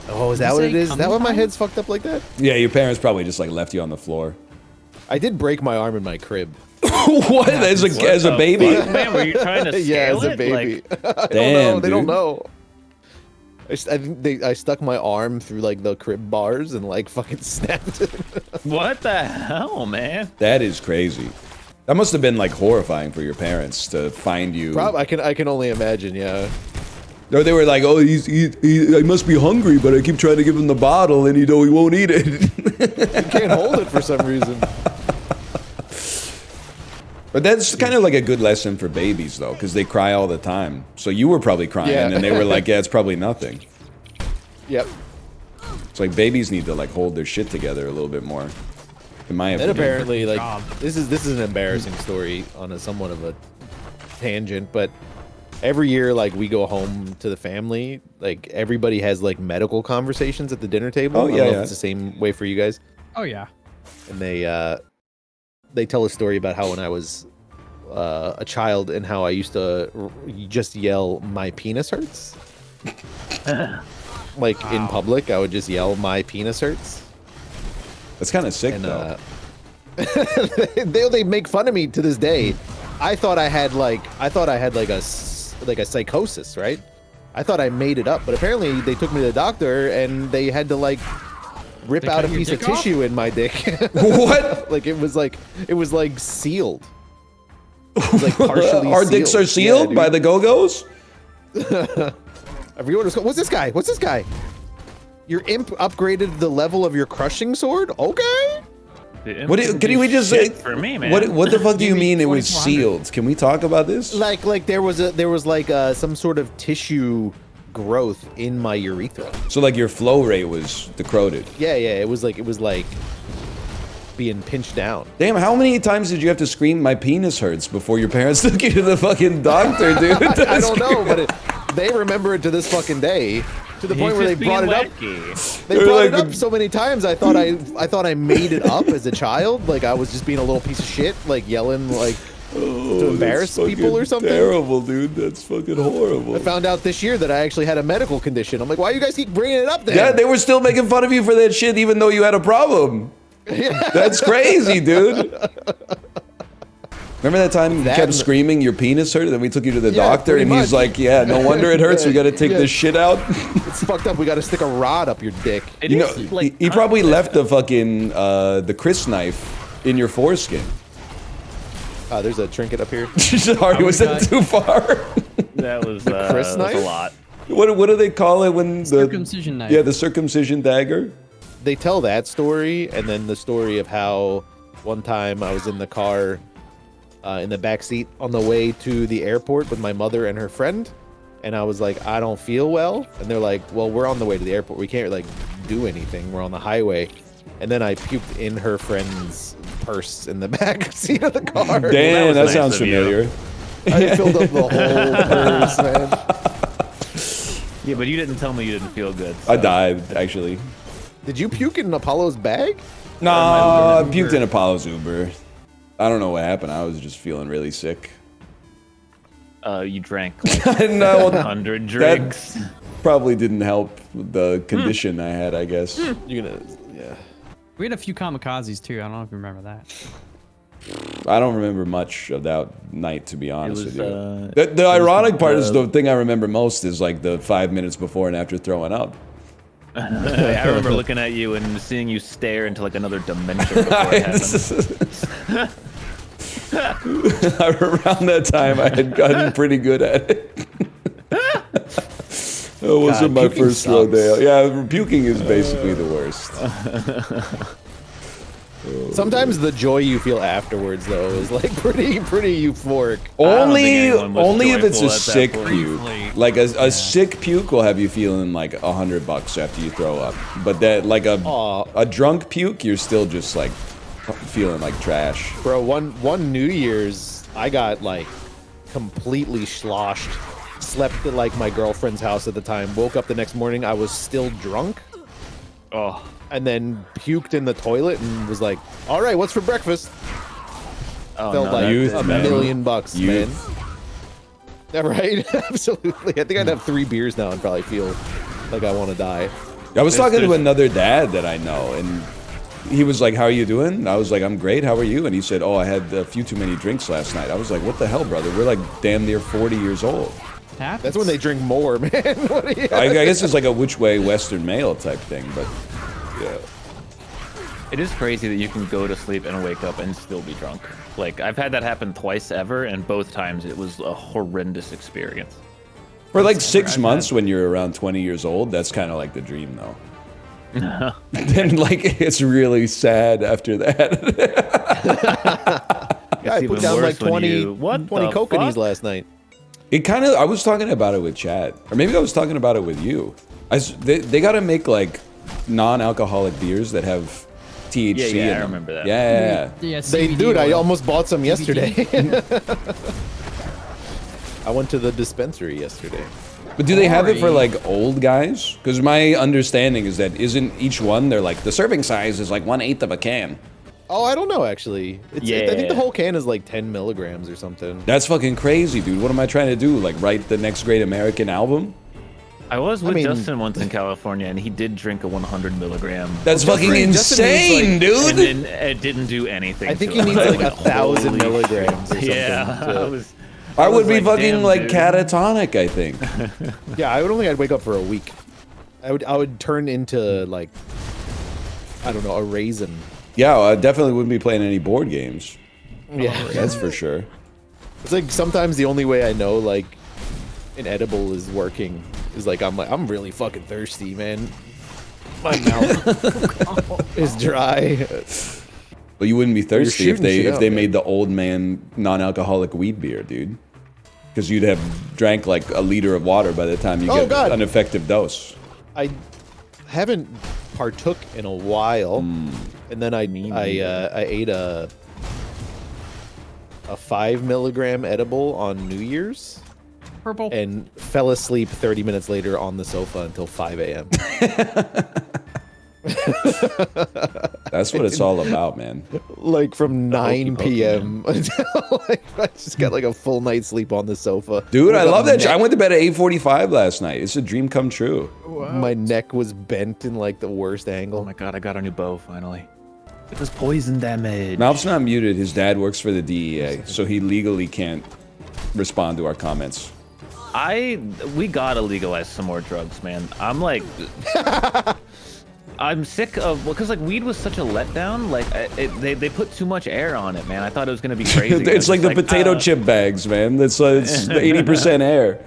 Oh, is that you what say it is? Is that why my tummy head's fucked up like that? Yeah, your parents probably just like left you on the floor. I did break my arm in my crib. What? As a the baby? fuck, man, were you trying to scale Yeah, as a it? baby. Like, I don't Damn, know. They don't dude. know. I think I stuck my arm through like the crib bars and like fucking snapped it. what the hell, man? That is crazy. That must have been like horrifying for your parents to find you. I can only imagine. Yeah. Or they were like, "Oh, he must be hungry, but I keep trying to give him the bottle, and he won't eat it." You can't hold it for some reason. But that's kind of like a good lesson for babies, though, because they cry all the time. So you were probably crying, Yeah. and they were like, "Yeah, it's probably nothing." Yep. It's like babies need to like hold their shit together a little bit more. In my And opinion. apparently, like job. this is an embarrassing story on a somewhat of a tangent, but every year, like we go home to the family, like everybody has like medical conversations at the dinner table. Oh, I don't yeah, know if yeah. it's the same way for you guys. oh yeah, And they tell a story about how when I was a child and how I used to just yell, "My penis hurts." Like in public, I would just yell, "My penis hurts." That's kind of sick, And though. they make fun of me to this day. I thought I had like a psychosis, right? I thought I made it up, but apparently they took me to the doctor and they had to like rip They out a cut your piece of dick off? tissue in my dick. What? Like it was like sealed. It was like partially Our dicks are sealed Yeah, by dude. the Go-Go's? I forget what it was called. What's this guy? What's this guy? Your imp upgraded the level of your crushing sword? Okay. What can we just say? Shit for me, man. What the fuck do you mean it was 2400? sealed? Can we talk about this? Like there was some sort of tissue growth in my urethra. So like your flow rate was decroded. Yeah, it was like being pinched down. Damn, how many times did you have to scream "my penis hurts" before your parents took you to the fucking doctor, dude? I don't know, but they remember it to this fucking day. To the point where they brought it up. They They're brought like it up so many times. I thought I made it up as a child. Like I was just being a little piece of shit, like yelling, like to embarrass that's people or fucking something. Terrible, dude. That's fucking horrible. I found out this year that I actually had a medical condition. I'm like, why you guys keep bringing it up then? Yeah, they were still making fun of you for that shit, even though you had a problem. That's crazy, dude. Remember that time you kept screaming your penis hurt, and then we took you to the doctor, and he's like, "Yeah, no wonder it hurts. We got to take this shit out." It's fucked up. We got to stick a rod up your dick. You know, he probably left the fucking the Chris knife in your foreskin. There's a trinket up here. Sorry, was that too far? That was Chris knife? a lot. What do they call it when the circumcision knife? Yeah, the circumcision dagger. They tell that story, and then the story of how one time I was in the car in the back seat on the way to the airport with my mother and her friend, and I was like, I don't feel well, and they're like, well, we're on the way to the airport, we can't like do anything, we're on the highway, and then I puked in her friend's purse in the back seat of the car. Damn, that nice sounds of you. familiar. I filled up the whole purse, man. Yeah, but you didn't tell me you didn't feel good. I died, actually. Did you puke in Apollo's bag? No, I puked in Apollo's Uber. I don't know what happened. I was just feeling really sick. You drank like No, 100 drinks. That probably didn't help the condition I had, I guess. You're gonna, yeah. We had a few kamikazes too. I don't know if you remember that. I don't remember much of that night, to be honest was, with you. The ironic part is the thing I remember most is like the 5 minutes before and after throwing up. I remember looking at you and seeing you stare into like another dimension before it happened. Around that time, I had gotten pretty good at it. That wasn't my first sucks. rodeo. Yeah, puking is basically the worst. Sometimes the joy you feel afterwards, though, is like pretty euphoric. Only anyone was if it's a joyful at that sick point. puke. Like a sick puke will have you feeling like $100 after you throw up. But that like a drunk puke, you're still just like feeling like trash. Bro, one New Year's, I got like completely sloshed. Slept at like my girlfriend's house at the time. Woke up the next morning, I was still drunk. Oh. And then puked in the toilet and was like, all right, what's for breakfast? Oh, Felt no, like Youth, $1 man. million, Youth. man. Yeah, right? Absolutely. I think I'd have 3 beers now and probably feel like I want to die. I was talking to there's- another dad that I know, and he was like, "How are you doing?" And I was like, "I'm great. How are you?" And he said, "Oh, I had a few too many drinks last night." I was like, "What the hell, brother? We're like damn near 40 years old." That's when they drink more, man. What are you? I guess it's like a which way Western male type thing, but yeah. It is crazy that you can go to sleep and wake up and still be drunk. Like, I've had that happen twice ever, and both times it was a horrendous experience. For like 6 months when you're around 20 years old, that's kind of like the dream, though. Then, like, it's really sad after that. Yeah, I even put down like worse when 20 you- what 20 the coconuts fuck? last night. It kind of, I was talking about it with Chad, or maybe I was talking about it with you. They got to make like non-alcoholic beers that have THC Yeah, in I them. remember that. Yeah. Yeah, They, CBD dude, I oil. almost bought some yesterday. I went to the dispensary yesterday. But do they have it for Kory. like old guys? Because my understanding is that isn't each one, they're like, the serving size is like 1/8 of a can. Oh, I don't know actually. I think Yeah. the whole can is like 10 milligrams or something. That's fucking crazy, dude. What am I trying to do? Like write the next great American album? I was with mean- Justin once in California, and he did drink a 100 milligram. That's fucking Justin needs, insane, and dude. then it didn't do anything. I think to he him. needs I like went, 1,000 "Holy milligrams or something. Yeah, to- I would was be like, fucking damn, like dude. catatonic, I think. Yeah, I don't think I'd wake up for a week. I would turn into like, I don't know, a raisin. Yeah, I definitely wouldn't be playing any board games. Yeah. That's for sure. It's like sometimes the only way I know like an edible is working is like I'm really fucking thirsty, man. My mouth is dry. But you wouldn't be thirsty if shooting they shit if out, they man. made the old man non-alcoholic weed beer, dude. Because you'd have drank like a liter of water by the time you Oh, get God. an effective dose. I haven't partook in a while, and then I ate a 5 milligram edible on New Year's. Purple. and fell asleep 30 minutes later on the sofa until 5 a.m. That's what it's all about, man. Like from 9 hokey p.m. until like I just got like a full night's sleep on the sofa. Dude, I love that. Neck- I went to bed at 8:45 last night. It's a dream come true. My neck was bent in like the worst angle. Oh my god, I got a new bow finally. It was poison damage. Malf's not muted. His dad works for the DEA, so he legally can't respond to our comments. We gotta legalize some more drugs, man. I'm like, I'm sick of, because like weed was such a letdown. Like they put too much air on it, man. I thought it was gonna be crazy. It's like the potato chip bags, man. It's 80% air.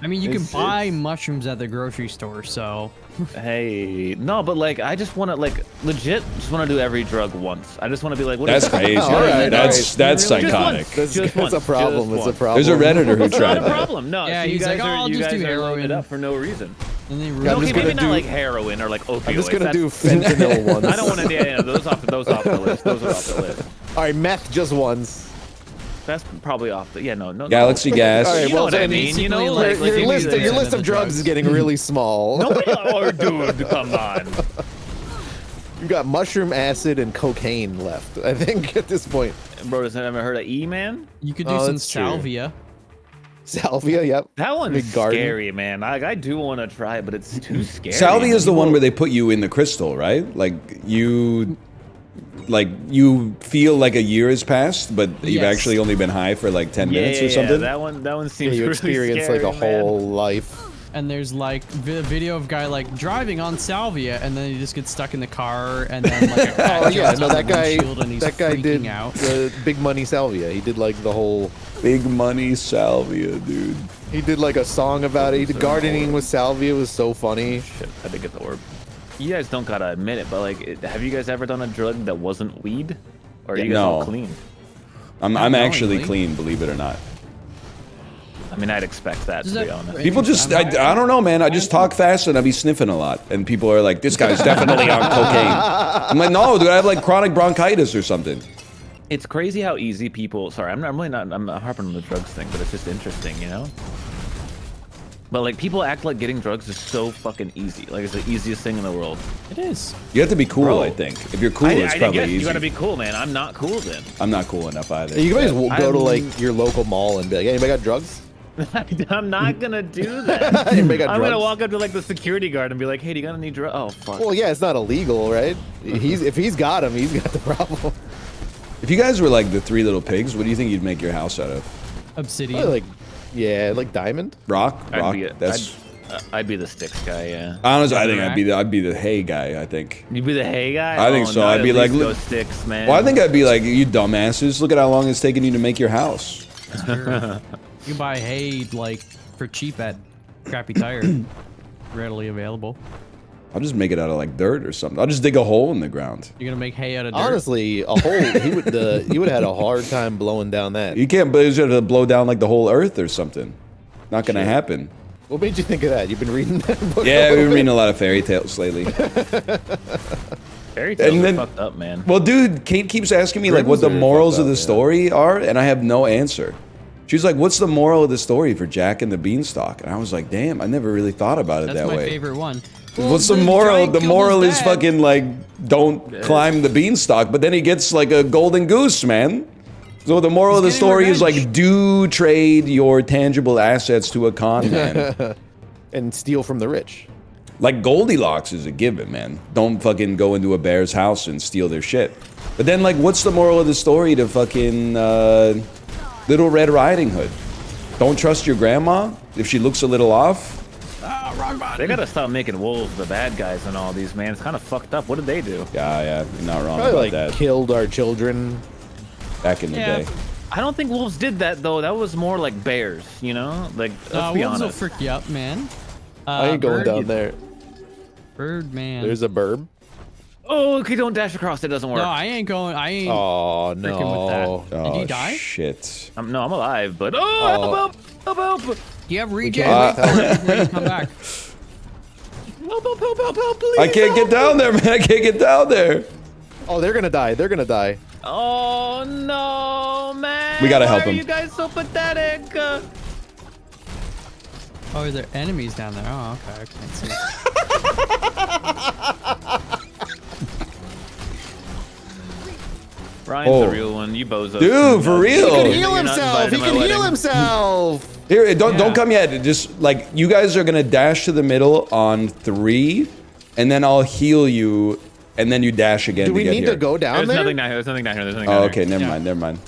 I mean, you can buy mushrooms at the grocery store, so. Hey, no, but like I just want to like legit just want to do every drug once. I just want to be like, what That's is crazy. All right, That's psychotic. That's a problem. It's a problem. There's a Redditor who tried Not a that. problem. No, Yeah, so you he's guys like, are "Oh, I'll you just guys do are loading it heroin." up for no reason. And they Yeah, I'm Okay, just maybe gonna not do- like heroin or like opioids. I'm just gonna That's- do fentanyl once. I don't want to. Yeah, those off the list. Those are off the list. All right, meth just once. That's probably off the. Yeah, no. Galaxy gas. All right, You know well, what I then mean? You know, basically, like, like, Your Like, list, maybe your the list of drugs. drugs is getting really small. Nobody, oh, dude, come on. You got mushroom acid and cocaine left, I think, at this point. Bro, has ever heard of E-Man? You could do Oh, some that's true. salvia. Salvia, yep. That one's Big garden. scary, man. I do want to try it, but it's too scary. Salvia is the one People- where they put you in the crystal, right? Like you feel like a year has passed, but you've Yes. actually only been high for like 10 minutes or something. That one Yeah, seems you really experience scary, like a man. whole life. And there's like video of guy like driving on salvia, and then he just gets stuck in the car, and then like a cat Oh yeah, jumps no, on that the guy, windshield and he's that guy did freaking out. the big money salvia. He did like the whole, Big money salvia, dude. he did like a song about it. He did gardening with salvia. It was so funny. Shit, I did get the orb. You guys don't gotta admit it, but like, have you guys ever done a drug that wasn't weed? Or are you guys all No. clean? I'm knowingly. actually clean, believe it or not. I mean, I'd expect that, to Does be that- honest. People just, I don't know, man. I just talk fast and I be sniffing a lot. And people are like, this guy's definitely on cocaine. I'm like, no, dude, I have like chronic bronchitis or something. It's crazy how easy people. Sorry, I'm really not. I'm not harping on the drugs thing, but it's just interesting, you know. But like, people act like getting drugs is so fucking easy. Like it's the easiest thing in the world. It is. You have to be cool, Bro. I think. If you're cool, it's I probably guess easy. you gotta be cool, man. I'm not cool then. I'm not cool enough either. You guys will go to I'm- like your local mall and be like, hey, anybody got drugs? I'm not gonna do that. Anybody got I'm gonna drugs? walk up to like the security guard and be like, "Hey, do you got any drugs?" Oh fuck. Well, yeah, it's not illegal, right? If he's got them, he's got the problem. If you guys were like the Three Little Pigs, what do you think you'd make your house out of? Obsidian. Probably like, yeah, like diamond. Rock? Rock? I'd be the sticks guy. Yeah. Honestly, I think I'd be the hay guy, I think. You'd be the hay guy. I think so. no, I'd at be like, least look- those sticks, man. Well, I think I'd be like, you dumbasses, look at how long it's taken you to make your house. You can buy hay like for cheap at Crappy Tire. Readily available. I'll just make it out of like dirt or something. I'll just dig a hole in the ground. You're gonna make hay out of dirt. Honestly, a whole he would have had a hard time blowing down that. You can't blow down like the whole earth or something. Not gonna happen. What made you think of that? You've been reading that book? Yeah, we've been reading a lot of fairy tales lately. Fairy tales and are then- fucked up, man. Well, dude, Kate keeps asking me like what the Grimm's are morals fucked of the up, yeah. story are, and I have no answer. She's like, "What's the moral of the story for Jack and the Beanstalk?" And I was like, "Damn, I never really thought about it That's that my way." favorite one. What's the Well, moral? giant The killed moral his is dad. fucking like, don't climb the beanstalk, but then he gets like a golden goose, man. So the moral of the getting story is revenge. like, do trade your tangible assets to a con man. and steal from the rich. Like Goldilocks is a given, man. Don't fucking go into a bear's house and steal their shit. But then, like, what's the moral of the story to fucking Little Red Riding Hood? Don't trust your grandma if she looks a little off. They gotta stop making wolves the bad guys and all these, man. It's kind of fucked up. What did they do? Yeah, you're not wrong Probably about like that. killed our children. Back in the Yeah. day. I don't think wolves did that though. That was more like bears, you know? Like, let's be wolves will honest. freak you up, man. I ain't going bird, down there. Bird, man. There's a burb. Oh, okay, don't dash across. It doesn't work. No, I ain't going. I ain't. Oh Freaking no. with that. Did Oh, you die? shit. No, I'm alive, but Oh. help! Do you have regen? can't- Wait, come back. Help, please! I can't get down there, man. I can't get down there. Oh, they're gonna die. They're gonna die. Oh no, man! We gotta help Why him. are you guys so pathetic? Oh, are there enemies down there? Oh, okay. I can't see. Ryan's the real one. You bozo. Dude, for real. He can heal You're not himself. invited He to my can heal wedding. himself. Here, don't come yet. Just like you guys are gonna dash to the middle on 3, and then I'll heal you, and then you dash again. Do we get need here. to go down There's there? nothing down here. There's nothing down here. There's nothing Oh, down okay. here. Never mind.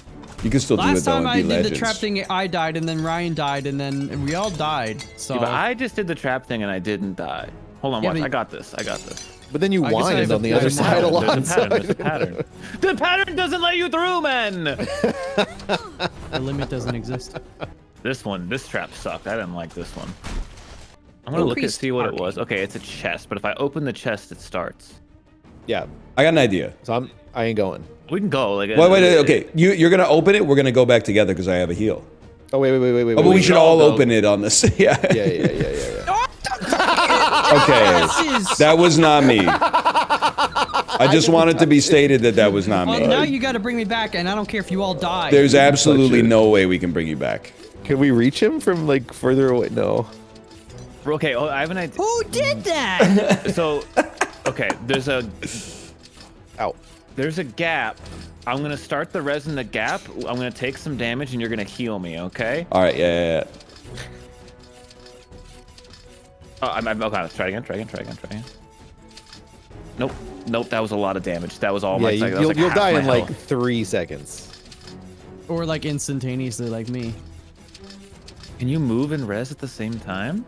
You can still do Last it though time and I be did legends. the trap thing, I died, and then Ryan died, and then we all died. So Yeah, but I just did the trap thing and I didn't die. Hold on, Yeah, watch. but- I got this. I got this. But then you I guess I whined have on the a- other there's a side a There's lot. a pattern. There's a pattern. The pattern doesn't let you through, man. the limit doesn't exist. This trap sucked. I didn't like this one. I'm gonna look and see what it was. Okay, it's a chest, but if I open the chest, it starts. Yeah. I got an idea. So I ain't going. We can go. Like, Wait. Okay, you're gonna open it. We're gonna go back together because I have a heal. Oh wait. Oh, but we should all open it on this. Yeah. Yeah. Okay. That was not me. I just wanted to be stated that was not Well, me. now you got to bring me back, and I don't care if you all die. There's absolutely no way we can bring you back. Can we reach him from like further away? No. Okay. Oh, I have an idea. Who did that? So, okay, there's a Ow. gap. I'm gonna start the res in the gap. I'm gonna take some damage, and you're gonna heal me. Okay? All right. Yeah. Oh, I'm okay. Let's try again. Nope. That was a lot of damage. That was all my. Yeah, that was like you'll half die my in like health. 3 seconds. Or like instantaneously, like me. Can you move and res at the same time?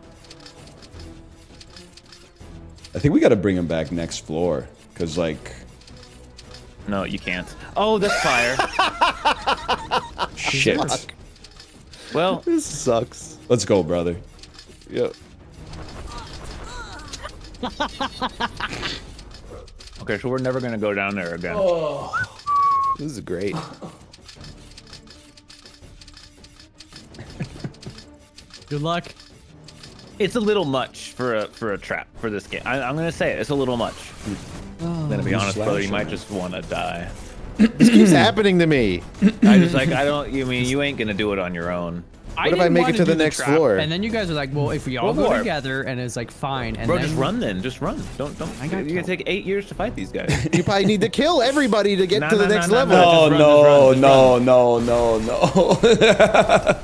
I think we got to bring him back next floor because like No, you can't. Oh, that's fire. shit. Well, This sucks. Let's go, brother. Yep. okay, so we're never gonna go down there again. This is great. Good luck. It's a little much for a trap for this game. I'm gonna say it. It's a little much. I'm gonna be honest, brother. You might just want to die. This keeps happening to me. I don't. You mean you ain't gonna do it on your own? What if I make it to the next floor? And then you guys are like, well, if we all go War. together, and it's like fine. And Bro, then just run then. Just run. Don't. I got You're gonna take 8 years to fight these guys. You probably need to kill everybody to get No, to the no, next no, level. no. No, Just no.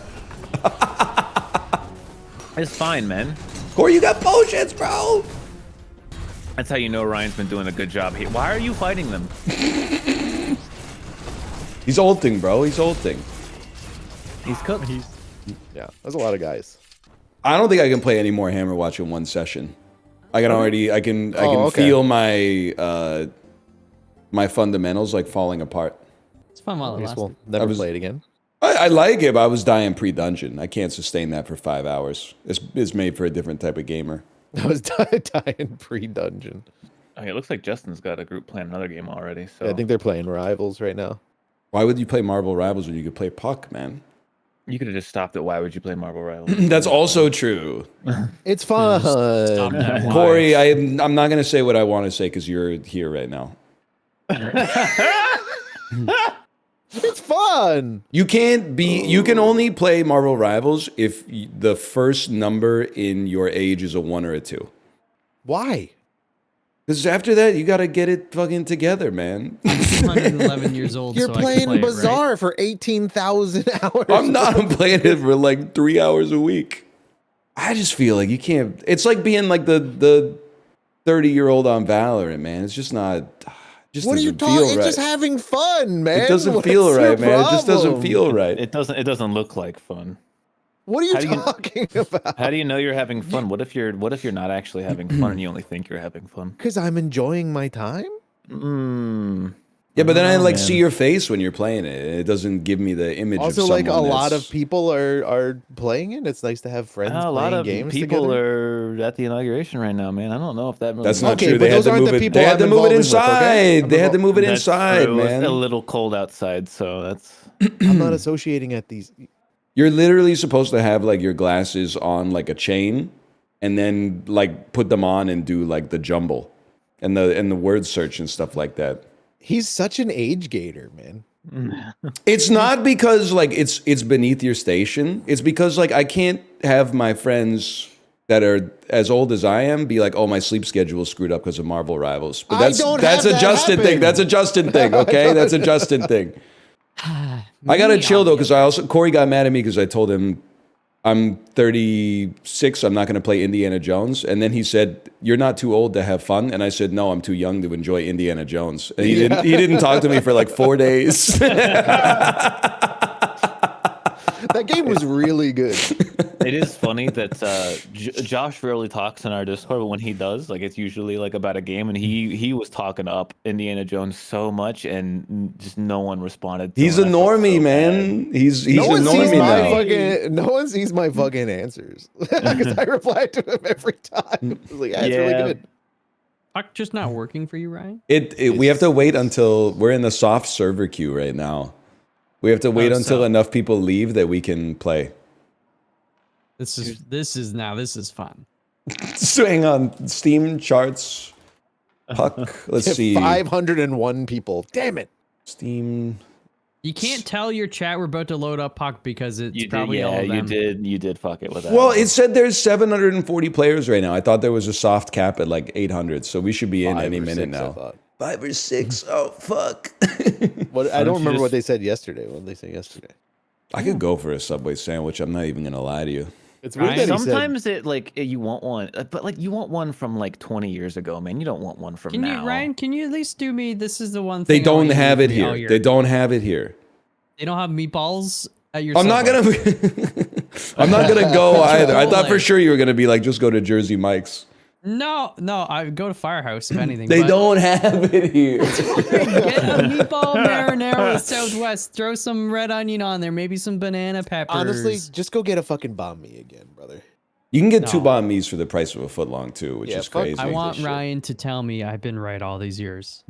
It's fine, man. Corey, you got potions, bro. That's how you know Ryan's been doing a good job here. Why are you fighting them? He's ulting, bro. He's ulting. He's cooked. Yeah, there's a lot of guys. I don't think I can play any more Hammer Watch in one session. I can already. I can okay. feel my my fundamentals like falling apart. it's fun while I it guess lasts. we'll never play it again. I like it, but I was dying pre-dungeon. I can't sustain that for 5 hours. It's made for a different type of gamer. I was dying pre-dungeon. Okay, it looks like Justin's got a group playing another game already. So Yeah, I think they're playing Rivals right now. Why would you play Marvel Rivals when you could play Puck, man? you could have just stopped it. Why would you play Marvel Rivals? That's also true. It's fun. Stop that. Why? Corey, I'm not going to say what I want to say because you're here right now. It's fun. You can only play Marvel Rivals if the first number in your age is a 1 or a 2. Why? Because after that, you got to get it fucking together, man. I'm 211 years old. You're so I can playing play it, right? Bazaar for 18,000 hours. I'm not. I'm playing it for like 3 hours a week. I just feel like you can't. It's like being like the 30-year-old on Valorant, man. It's just not. Just What are you doesn't feel talking? It's right. just having fun, man. It doesn't What's feel your right, man. It just doesn't problem? feel right. It doesn't look like fun. What are How do you you- talking about? How do you know you're having fun? What if you're not actually having fun and you only think you're having fun? Because I'm enjoying my time. Yeah, but then I like man. see your face when you're playing it. It doesn't give me the image. Also, of like a someone lot that's- of people are playing it. It's nice to have friends A playing lot of games people together. are at the inauguration right now, man. I don't know if that really That's not Okay, true. but They had those to aren't move the it. people They had I'm to move it involved with, okay? inside. They had to move it That's inside, true. man. It's a little cold outside, so that's. I'm not associating at these. You're literally supposed to have like your glasses on like a chain, and then like put them on and do like the jumble, and the word search and stuff like that. He's such an age gator, man. It's not because like it's beneath your station. It's because like I can't have my friends that are as old as I am be like, "Oh, my sleep schedule is screwed up because of Marvel Rivals." But that's a Justin thing. That's a Justin thing. Okay, that's a Justin thing. I gotta chill though, because Kory got mad at me because I told him I'm 36. I'm not gonna play Indiana Jones, and then he said, "You're not too old to have fun," and I said, "No, I'm too young to enjoy Indiana Jones." And he didn't talk to me for like 4 days. That game was really good. It is funny that Josh rarely talks in our Discord, but when he does, like it's usually like about a game, and he was talking up Indiana Jones so much, and just no one responded. He's a normie, man. He's a normie now. No one sees my fucking answers because I reply to him every time. I was like, it's really good. Puck just not working for you, Ryan? We have to wait until we're in the soft server queue right now. We have to wait until enough people leave that we can play. This is fun. So hang on, Steam charts. Puck. Let's see. 501 people. Damn it. Steam. You can't tell your chat we're about to load up Puck because it's probably all of them. You did fuck it with that. Well, it said there's 740 players right now. I thought there was a soft cap at like 800, so we should be in any minute now. 5 or 6. Oh fuck. I don't remember what they said yesterday. What did they say yesterday? I could go for a Subway sandwich. I'm not even gonna lie to you. It's weird that sometimes you want one, but like you want one from like 20 years ago, man. You don't want one from now. Ryan, can you at least do me? This is the one thing. They don't have it here. They don't have it here. They don't have meatballs at your. I'm not gonna go either. I thought for sure you were gonna be like, just go to Jersey Mike's. No, I go to Firehouse if anything. They don't have it here. Get a meatball marinara with Southwest. Throw some red onion on there. Maybe some banana peppers. Honestly, just go get a fucking banh mi again, brother. You can get 2 banh mi's for the price of a footlong too, which is crazy. I want Ryan to tell me I've been right all these years.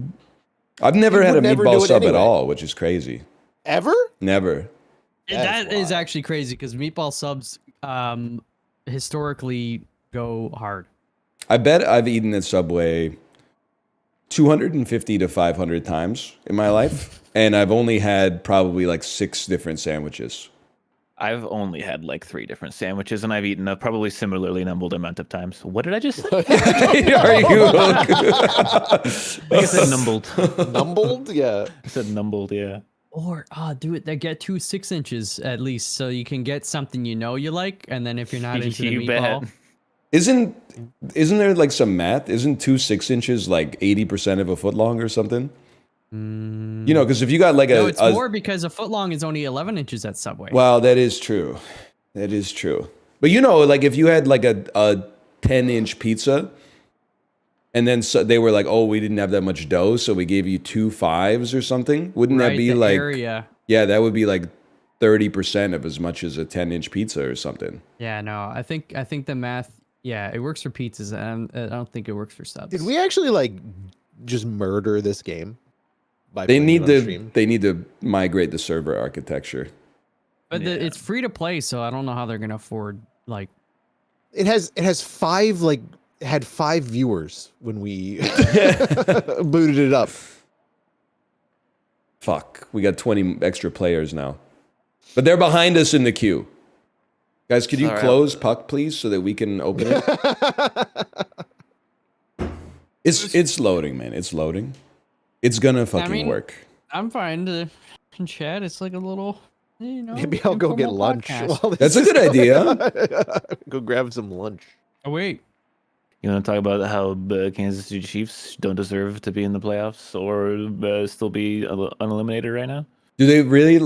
I've never had a meatball sub at all, which is crazy. Ever? Never. That is actually crazy because meatball subs historically go hard. I bet I've eaten at Subway 250 to 500 times in my life, and I've only had probably like 6 different sandwiches. I've only had like 3 different sandwiches, and I've eaten a probably similarly numbered amount of times. What did I just say? Are you? I think I said numbled. Numbled? Yeah. I said numbled, yeah. Or do it. They get 2 6 inches at least, so you can get something you like, and then if you're not into the meatball. Bet. Isn't there like some math? Isn't 2 6 inches like 80% of a foot long or something? You know, because if you got like it's more because a foot long is only 11 inches at Subway. Well, that is true. That is true. But you know, like if you had like a 10-inch pizza, and then they were like, "Oh, we didn't have that much dough, so we gave you 2 5s or something." Wouldn't that be like? Area. Yeah, that would be like 30% of as much as a 10-inch pizza or something. Yeah, no, I think the math. Yeah, it works for pizzas, and I don't think it works for subs. Did we actually like just murder this game? They need to migrate the server architecture. But it's free to play, so I don't know how they're gonna afford like. It has 5 had 5 viewers when we booted it up. Fuck, we got 20 extra players now, but they're behind us in the queue. Guys, could you close Puck, please, so that we can open it? It's loading, man. It's loading. It's gonna fucking work. I'm fine to chat. It's like a little, Maybe I'll go get lunch. That's a good idea. Go grab some lunch. Oh wait. You want to talk about how the Kansas City Chiefs don't deserve to be in the playoffs or still be uneliminated right now? Do they really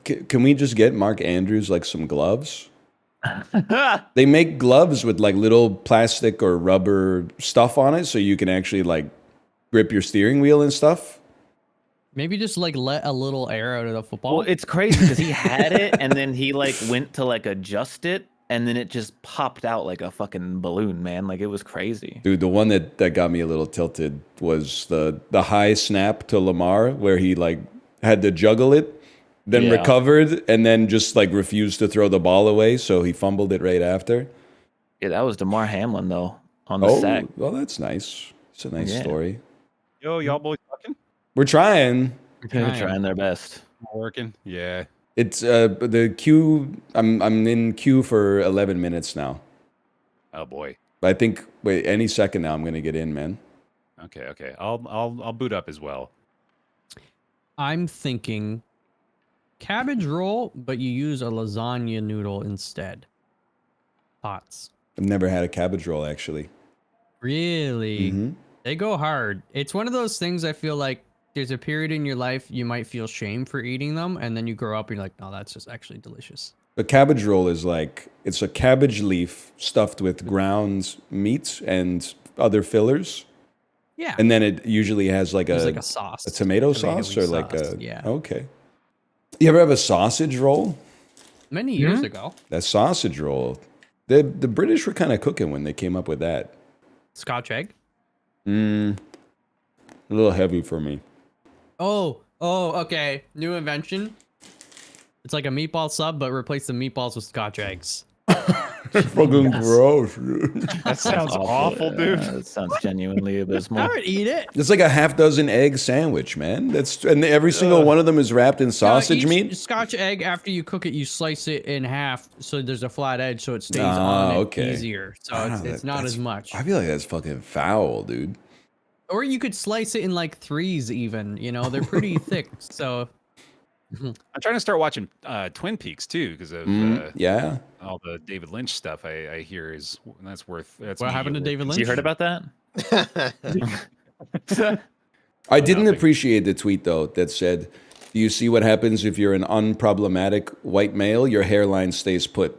can we just get Mark Andrews like some gloves? They make gloves with like little plastic or rubber stuff on it so you can actually like grip your steering wheel and stuff. Maybe just like let a little air out of the football. Well, it's crazy because he had it and then he like went to like adjust it and then it just popped out like a fucking balloon, man. Like it was crazy. Dude, the one that got me a little tilted was the high snap to Lamar where he like had to juggle it. Then recovered and then just like refused to throw the ball away, so he fumbled it right after. Yeah, that was DeMar Hamlin though on the sack. Well, that's nice. It's a nice story. Yo, y'all boys fucking? We're trying. They're trying their best. Working? Yeah. It's the queue. I'm in queue for 11 minutes now. Oh boy. I think any second now I'm gonna get in, man. Okay. I'll boot up as well. I'm thinking cabbage roll, but you use a lasagna noodle instead. Thoughts? I've never had a cabbage roll actually. Really? Mm-hmm. They go hard. It's one of those things I feel like there's a period in your life you might feel shame for eating them, and then you grow up and you're like, no, that's just actually delicious. A cabbage roll is like, it's a cabbage leaf stuffed with ground meat and other fillers. Yeah. And then it usually has like There's like a sauce. a tomato Tomato-y sauce or like sauce, a, yeah. Okay. You ever have a sausage roll? Many years ago. That sausage roll. The British were kind of cooking when they came up with that. Scotch egg? A little heavy for me. Oh, okay. New invention. It's like a meatball sub, but replace the meatballs with Scotch eggs. Fucking gross, dude. That sounds awful, dude. That sounds genuinely abysmal. I would eat it. It's like a half dozen egg sandwich, man. And every single one of them is wrapped in sausage each meat. Scotch egg, after you cook it, you slice it in half so there's a flat edge so it stays Ah, on it okay. easier. So Ah, it's not that's- as much. I feel like that's fucking foul, dude. Or you could slice it in like threes even. You know, they're pretty thick. So I'm trying to start watching Twin Peaks too because of Yeah. all the David Lynch stuff I hear that's worth. That's what happened to David Lynch? You heard about that? I didn't appreciate the tweet though that said, "Do you see what happens if you're an unproblematic white male? Your hairline stays put."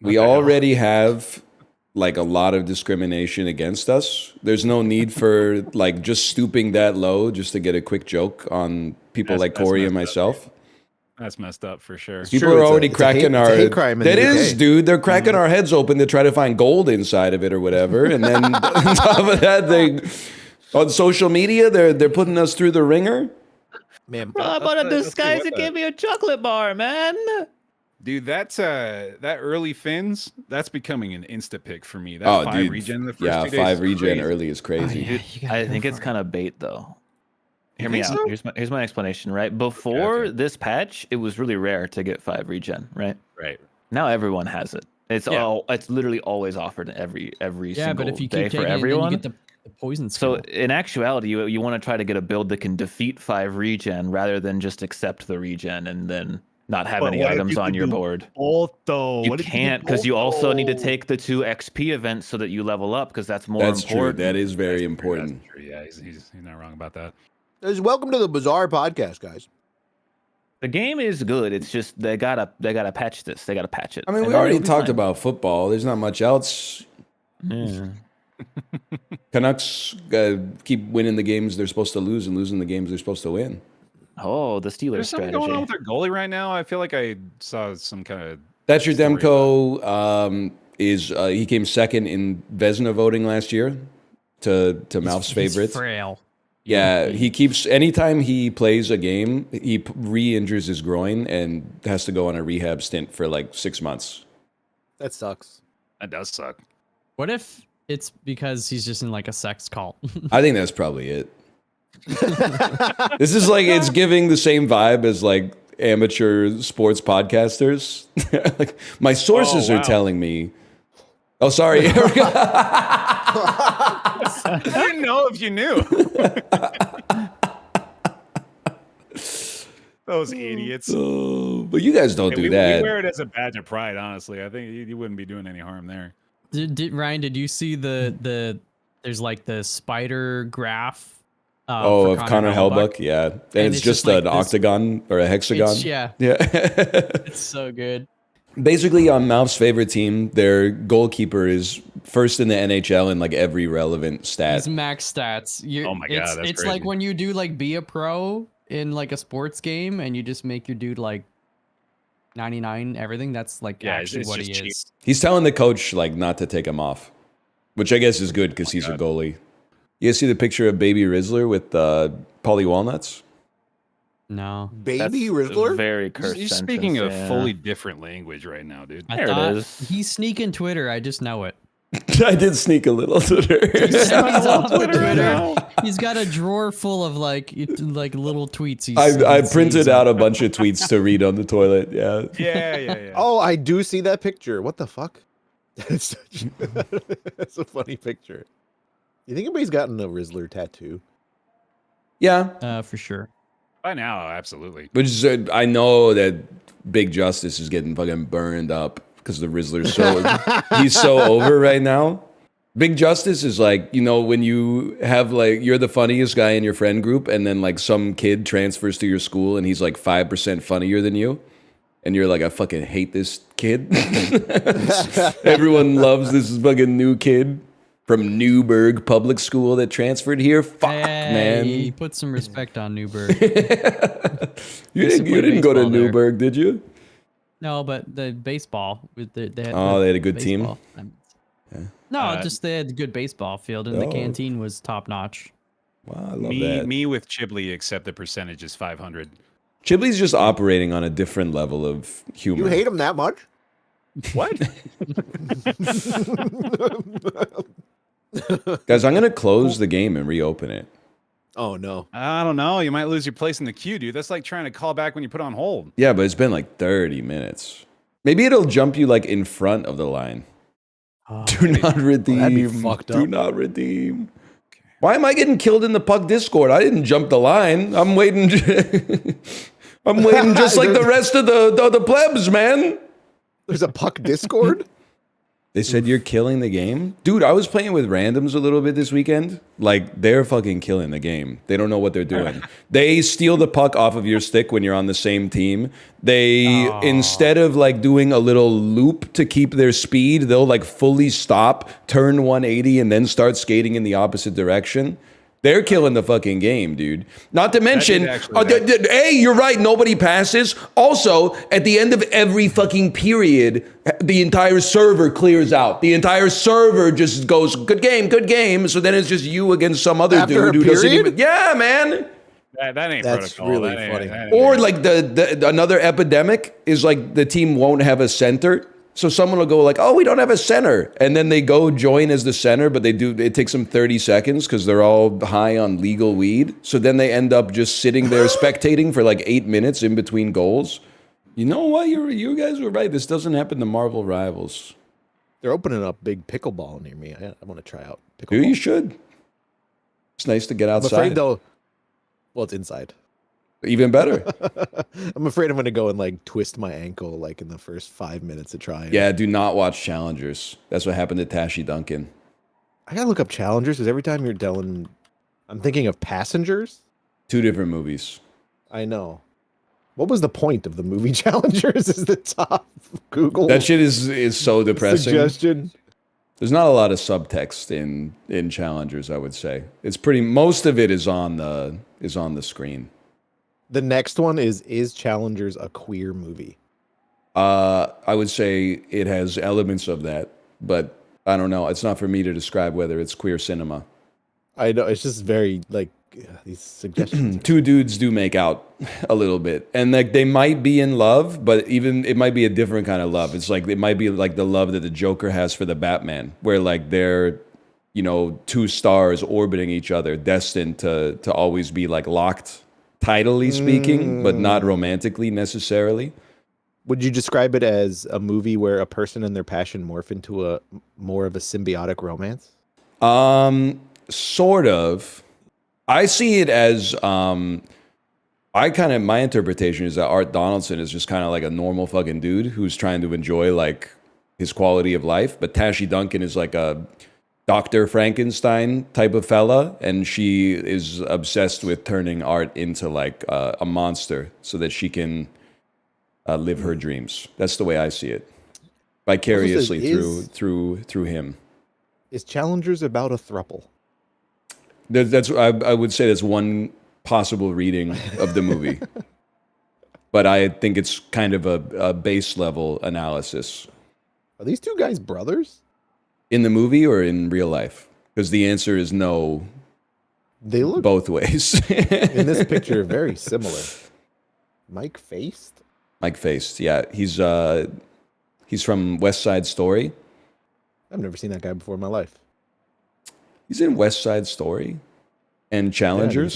We already have like a lot of discrimination against us. There's no need for like just stooping that low just to get a quick joke on people like Kory and myself. That's messed up for sure. People true, are it's a- already it's a cracking hate- it's a our. hate crime in That the is, UK. dude. They're cracking our heads open to try to find gold inside of it or whatever, and then on top of that, they on social media they're putting us through the ringer. Man, How about a disguise and give me a chocolate bar, man? Dude, that's that early fins. That's becoming an insta pick for me. That Oh, 5 dude. regen the first Yeah, 2 days 5 is regen crazy. early is crazy. I think it's kind of bait though. Hear me think out. so? Here's my explanation. Right before okay. this patch, it was really rare to get 5 regen. Right Right. now, everyone has it. It's Yeah. It's literally always offered every Yeah, single but if you day keep for taking it, everyone. then you get the poison So skill. in actuality, you want to try to get a build that can defeat 5 regen rather than just accept the regen and then not have But any what if items you on could your do board. Both though. You What if can't do because you both, also need to though? take the 2 XP events so that you level up because that's more That's true. important. That is very That's important. true. Yeah, he's not wrong about that. welcome to the Bizarre Podcast, guys. The game is good. It's just they gotta patch this. They gotta patch it. I mean, And we then already it'll be talked fine. about football. There's not much else. Yeah. Canucks keep winning the games they're supposed to lose and losing the games they're supposed to win. Oh, the Steelers There's something strategy. going on with their goalie right now. I feel like I saw some kind of. That's your Story Demko. He came second in Vezina voting last year to MALF's He's favorites. frail. Yeah, he keeps anytime he plays a game, he re-injures his groin and has to go on a rehab stint for like 6 months. That sucks. That does suck. What if it's because he's just in like a sex cult? I think that's probably it. This is like it's giving the same vibe as like amateur sports podcasters. Like my sources are wow. telling me. Oh, sorry. I didn't know if you knew. Those idiots. Oh, but you guys don't Hey, do we that. wear it as a badge of pride, honestly. I think you wouldn't be doing any harm there. Ryan, did you see the there's like the spider graph? Oh, for of Connor Hellbuck, yeah. And it's just like an this- octagon or a hexagon. Yeah, Yeah. it's so good. Basically, on MALF's favorite team, their goalkeeper is first in the NHL in like every relevant stat. These max stats. Oh my God, that's it's like crazy. when you do like be a pro in like a sports game and you just make your dude like 99 everything. That's like Yeah, actually it's what he just cheap. is. He's telling the coach like not to take him off, which I guess is good because he's a goalie. You guys see the picture of baby Rizzler with Polly Walnuts? No, Baby That's Rizzler? a very cursed You're sentence, speaking a yeah. fully different language right now, dude. I There it thought is. he's sneaking Twitter. I just know it. I did sneak a little Twitter. He's off of Twitter. He's got a drawer full of like little tweets. I printed out a bunch of tweets to read on the toilet. Yeah. Yeah. Oh, I do see that picture. What the fuck? That's a funny picture. You think anybody's gotten a Rizzler tattoo? Yeah. For sure. By now, absolutely. Which is, I know that Big Justice is getting fucking burned up because the Rizzler's he's so over right now. Big Justice is like, you know, when you have like, you're the funniest guy in your friend group and then like some kid transfers to your school and he's like 5% funnier than you. And you're like, I fucking hate this kid. Everyone loves this fucking new kid from Newburgh Public School that transferred here. Fuck, man. Put some respect on Newburgh. You didn't go to Newburgh, did you? No, but the baseball. They had a good team? No, just they had a good baseball field, and the canteen was top notch. Wow, I love that. Me with Chibley, except the percentage is 500. Chibley's just operating on a different level of humor. You hate him that much? What? Guys, I'm going to close the game and reopen it. Oh, no. I don't know. You might lose your place in the queue, dude. That's like trying to call back when you put on hold. Yeah, but it's been like 30 minutes. Maybe it'll jump you like in front of the line. Do not redeem. That'd be fucked up. Do not redeem. Why am I getting killed in the Puck Discord? I didn't jump the line. I'm waiting. I'm waiting just like the rest of the plebs, man. There's a Puck Discord? They said you're killing the game? Dude, I was playing with randoms a little bit this weekend. Like, they're fucking killing the game. They don't know what they're doing. They steal the puck off of your stick when you're on the same team. They, instead of like doing a little loop to keep their speed, they'll like fully stop, turn 180, and then start skating in the opposite direction. They're killing the fucking game, dude. Not to mention, hey, you're right, nobody passes. Also, at the end of every fucking period, the entire server clears out. The entire server just goes, good game, good game. So then it's just you against some other dude who doesn't even... Yeah, man. That ain't That's protocol. really That funny. ain't- Or like another epidemic is like the team won't have a center. So someone will go like, oh, we don't have a center. And then they go join as the center, but it takes them 30 seconds because they're all high on legal weed. So then they end up just sitting there spectating for like 8 minutes in between goals. You know what? You guys were right. This doesn't happen to Marvel Rivals. They're opening up big pickleball near me. I want to try out pickleball. Dude, you should. It's nice to get I'm outside. afraid though. Well, it's inside. Even better. I'm afraid I'm going to go and like twist my ankle like in the first 5 minutes of trying. Yeah, do not watch Challengers. That's what happened to Tashi Duncan. I got to look up Challengers because every time you're telling, I'm thinking of Passengers. 2 different movies. I know. What was the point of the movie Challengers? Is the top Google That shit is so depressing. suggestion? There's not a lot of subtext in Challengers, I would say. It's most of it is on the screen. The next one is Challengers a queer movie? I would say it has elements of that, but I don't know. It's not for me to describe whether it's queer cinema. I know, it's just very like these suggestions. 2 dudes do make out a little bit, and like they might be in love, but even it might be a different kind of love. It's like it might be like the love that the Joker has for the Batman, where like they're 2 stars orbiting each other, destined to always be like locked, tidally speaking, but not romantically necessarily. Would you describe it as a movie where a person and their passion morph into a more of a symbiotic romance? Sort of. I see it as my interpretation is that Art Donaldson is just kind of like a normal fucking dude who's trying to enjoy like his quality of life, but Tashi Duncan is like a Dr. Frankenstein type of fella, and she is obsessed with turning Art into like a monster so that she can live her dreams. That's the way I see it, vicariously through him. Is Challengers about a throuple? I would say that's one possible reading of the movie, but I think it's kind of a base level analysis. Are these 2 guys brothers? In the movie or in real life? Because the answer is no. They look both ways. in this picture very similar. Mike Faced? Mike Faced, yeah. He's from West Side Story. I've never seen that guy before in my life. He's in West Side Story and Yeah, Challengers.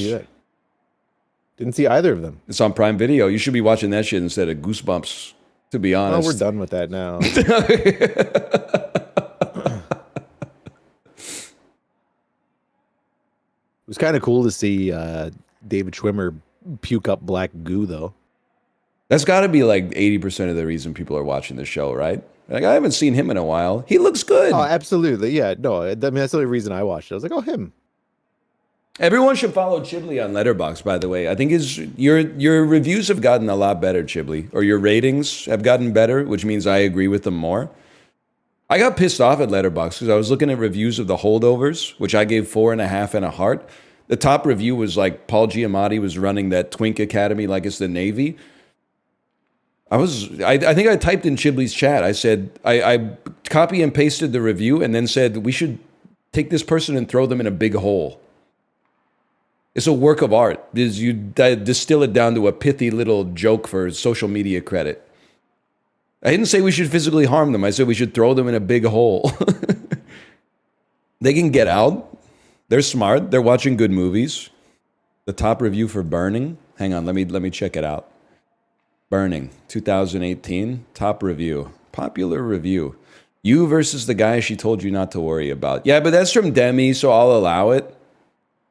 Didn't see either of them. It's on Prime Video. You should be watching that shit instead of Goosebumps, to be Oh, honest. we're done with that now. It was kind of cool to see David Schwimmer puke up black goo, though. That's got to be like 80% of the reason people are watching the show, right? Like, I haven't seen him in a while. He looks good. Oh, absolutely. Yeah, no, I mean, that's the only reason I watched it. I was like, oh, him. Everyone should follow Chiblee on Letterboxd, by the way. I think your reviews have gotten a lot better, Chiblee, or your ratings have gotten better, which means I agree with them more. I got pissed off at Letterboxd because I was looking at reviews of The Holdovers, which I gave 4.5 and a heart. The top review was like Paul Giamatti was running that Twink Academy like it's the Navy. I think I typed in Chiblee's chat. I said, I copy and pasted the review and then said, we should take this person and throw them in a big hole. It's a work of art. You distill it down to a pithy little joke for social media credit. I didn't say we should physically harm them. I said we should throw them in a big hole. They can get out. They're smart. They're watching good movies. The top review for Burning. Hang on, let me check it out. Burning, 2018, top review, popular review. You versus the guy she told you not to worry about. Yeah, but that's from Demi, so I'll allow it.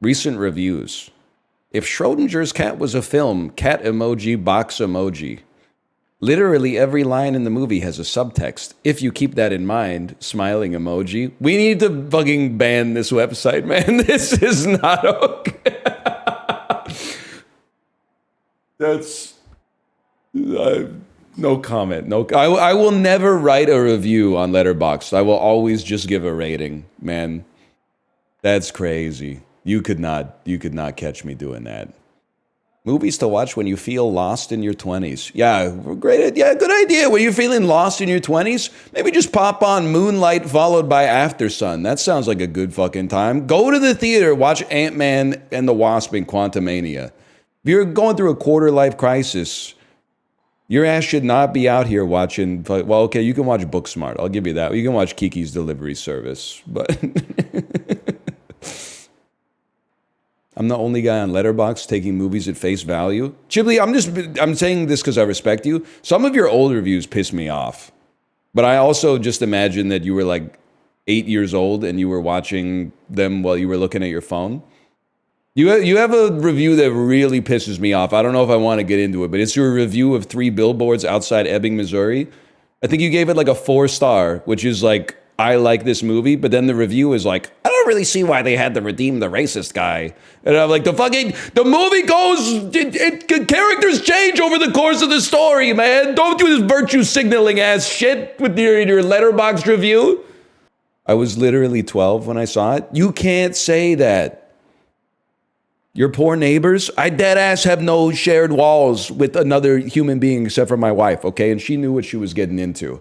Recent reviews. If Schrodinger's cat was a film, cat emoji, box emoji. Literally every line in the movie has a subtext. If you keep that in mind, smiling emoji. We need to fucking ban this website, man. This is not okay. That's... no comment. No, I will never write a review on Letterboxd. I will always just give a rating, man. That's crazy. You could not catch me doing that. Movies to watch when you feel lost in your 20s. Yeah, great. Yeah, good idea. When you're feeling lost in your 20s, maybe just pop on Moonlight followed by Aftersun. That sounds like a good fucking time. Go to the theater, watch Ant-Man and the Wasp in Quantumania. If you're going through a quarter-life crisis, your ass should not be out here watching... Well, okay, you can watch Booksmart. I'll give you that. You can watch Kiki's Delivery Service. But... I'm the only guy on Letterboxd taking movies at face value. Chiblee, I'm saying this because I respect you. Some of your old reviews piss me off. But I also just imagine that you were like 8 years old and you were watching them while you were looking at your phone. You have a review that really pisses me off. I don't know if I want to get into it, but it's your review of 3 billboards outside Ebbing, Missouri. I think you gave it like a 4-star, which is like, I like this movie, but then the review is like, I don't really see why they had to redeem the racist guy. And I'm like, the movie goes, characters change over the course of the story, man. Don't do this virtue signaling ass shit with your Letterboxd review. I was literally 12 when I saw it. You can't say that. Your poor neighbors, I dead ass have no shared walls with another human being except for my wife, okay? And she knew what she was getting into.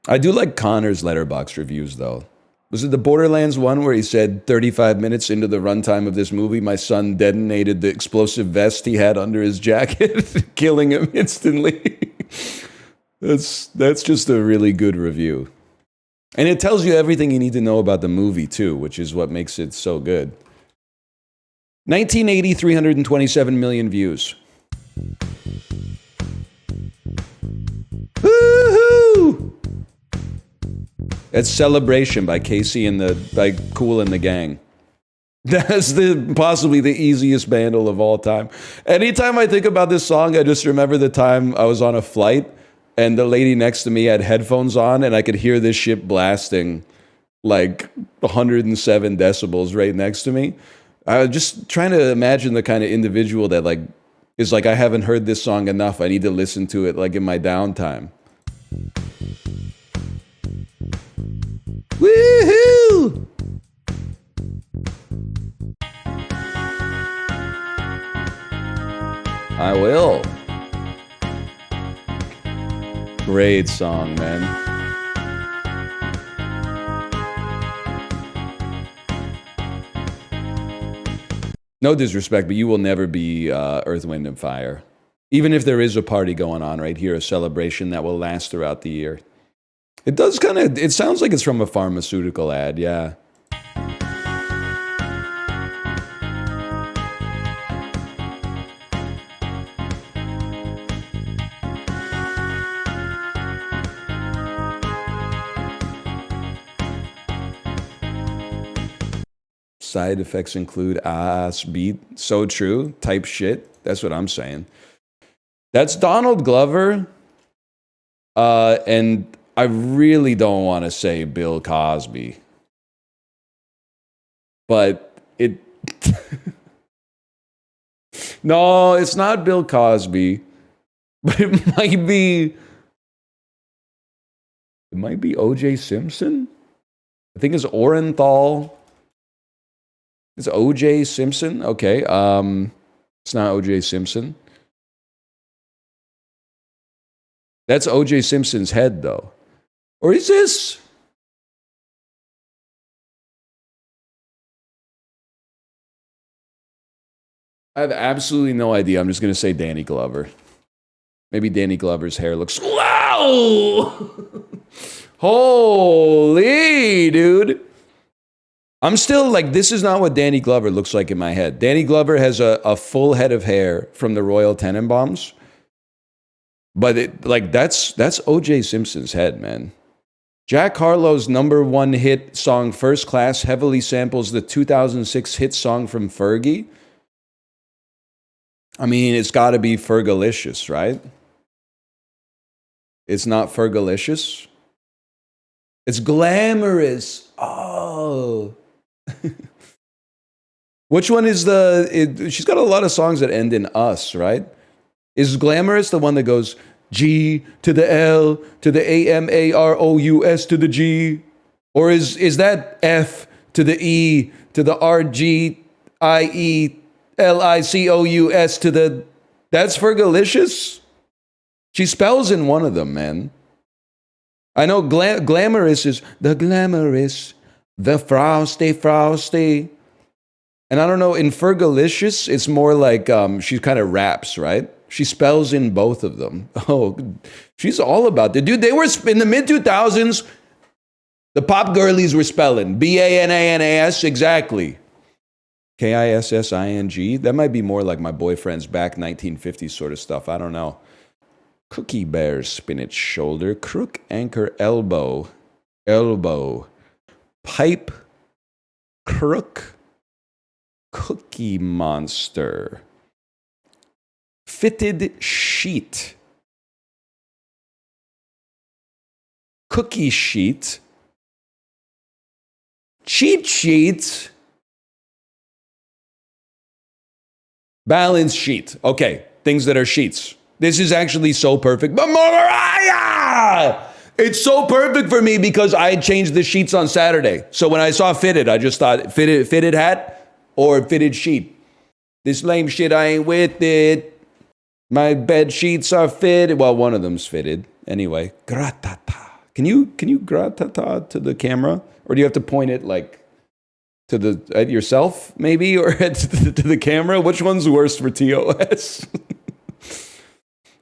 I do like Connor's Letterboxd reviews, though. Was it the Borderlands one where he said 35 minutes into the runtime of this movie, my son detonated the explosive vest he had under his jacket, killing him instantly? That's just a really good review. And it tells you everything you need to know about the movie, too, which is what makes it so good. 1980, 327 million views. Woohoo! That's Celebration by Casey and by Kool and the Gang. That's possibly the easiest Bandle of all time. Anytime I think about this song, I just remember the time I was on a flight and the lady next to me had headphones on and I could hear this shit blasting like 107 decibels right next to me. I was just trying to imagine the kind of individual that like is like, I haven't heard this song enough. I need to listen to it like in my downtime. Woohoo! I will. Great song, man. No disrespect, but you will never be Earth, Wind, and Fire. Even if there is a party going on right here, a celebration that will last throughout the year. It does kind of, it sounds like it's from a pharmaceutical ad, yeah. Side effects include ass beat. So true. Type shit. That's what I'm saying. That's Donald Glover. And I really don't want to say Bill Cosby. But it... No, it's not Bill Cosby. But it might be... It might be O.J. Simpson? I think it's Orenthal. It's O.J. Simpson? Okay. It's not O.J. Simpson. That's O.J. Simpson's head, though. Or is this? I have absolutely no idea. I'm just going to say Danny Glover. Maybe Danny Glover's hair looks... Wow! Holy, dude. I'm still like, this is not what Danny Glover looks like in my head. Danny Glover has a full head of hair from the Royal Tenenbaums. But it, like that's O.J. Simpson's head, man. Jack Harlow's #1 hit song First Class heavily samples the 2006 hit song from Fergie. I mean, it's got to be Fergalicious, right? It's not Fergalicious. It's Glamorous. Oh. Which one is she's got a lot of songs that end in us, right? Is Glamorous the one that goes G to the L to the AMAROUS to the G? Or is that F to the E to the RGIELICOUS to the... That's Fergalicious? She spells in one of them, man. I know Glamorous is the glamorous, the frosty. And I don't know, in Fergalicious, it's more like she kind of raps, right? She spells in both of them. Oh, she's all about it. Dude, they were in the mid-2000s, the pop girlies were spelling BANANAS, exactly. KISSING. That might be more like my boyfriend's back 1950s sort of stuff. I don't know. Cookie bear, spinach shoulder, crook anchor elbow, pipe, crook, cookie monster, fitted sheet, cookie sheet, cheat sheet, balance sheet. Okay, things that are sheets. This is actually so perfect. But MARIAH! It's so perfect for me because I changed the sheets on Saturday. So when I saw fitted, I just thought fitted hat or fitted sheet. This lame shit, I ain't with it. My bed sheets are fitted. Well, one of them's fitted. Anyway, gratata. Can you gratata to the camera? Or do you have to point it like to at yourself maybe or to the camera? Which one's worse for TOS?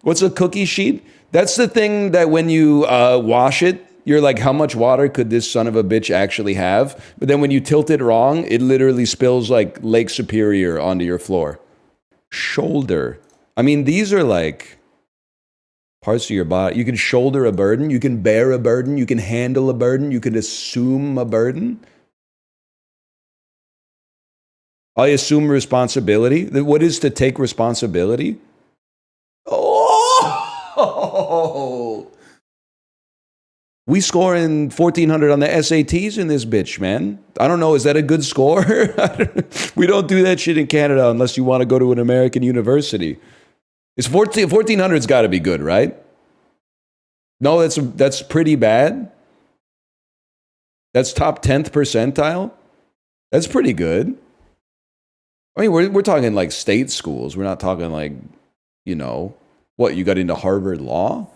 What's a cookie sheet? That's the thing that when you wash it, you're like, how much water could this son of a bitch actually have? But then when you tilt it wrong, it literally spills like Lake Superior onto your floor. Shoulder. I mean, these are like parts of your body. You can shoulder a burden. You can bear a burden. You can handle a burden. You can assume a burden. I assume responsibility. What is to take responsibility? Oh, we scoring 1,400 on the SATs in this bitch, man. I don't know. Is that a good score? We don't do that shit in Canada unless you want to go to an American university. It's 1,400's got to be good, right? No, that's pretty bad. That's top 10th percentile. That's pretty good. I mean, we're talking like state schools. We're not talking like, you know, what, you got into Harvard Law?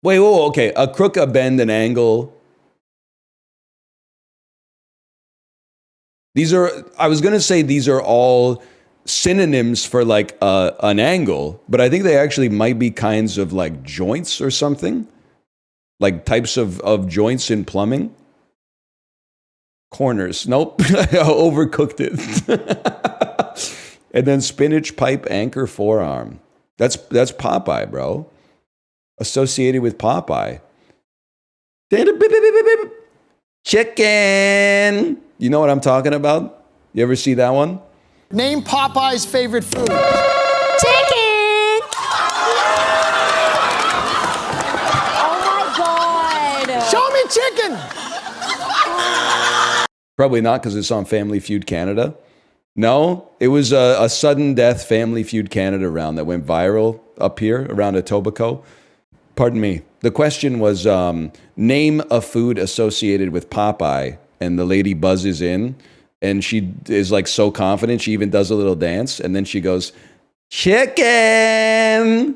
Wait, whoa, okay. A crook, a bend, an angle. I was going to say these are all synonyms for like an angle, but I think they actually might be kinds of like joints or something. Like types of joints in plumbing. Corners. Nope. Overcooked it. And then spinach pipe anchor forearm. That's Popeye, bro. Associated with Popeye. Chicken. You know what I'm talking about? You ever see that one? Name Popeye's favorite food. Chicken! Oh my god! Show me chicken! Probably not, because it's on Family Feud Canada. No, it was a sudden death Family Feud Canada round that went viral up here around Etobicoke. Pardon me. The question was, name a food associated with Popeye, and the lady buzzes in, and she is like so confident, she even does a little dance, and then she goes, chicken!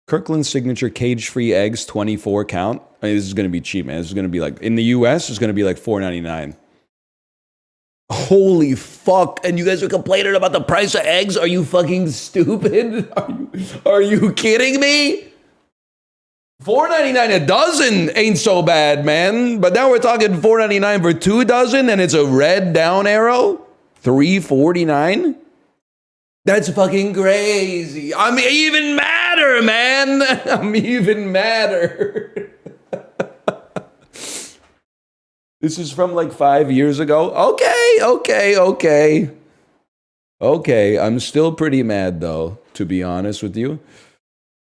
Kirkland's signature cage-free eggs, 24 count. I mean, this is going to be cheap, man. This is going to be like, in the US, it's going to be like $4.99. Holy fuck. And you guys are complaining about the price of eggs? Are you fucking stupid? Are you kidding me? $4.99 a dozen ain't so bad, man. But now we're talking $4.99 for 2 dozen, and it's a red down arrow? $3.49? That's fucking crazy. I'm even madder, man. I'm even madder. This is from like 5 years ago. Okay, I'm still pretty mad though, to be honest with you.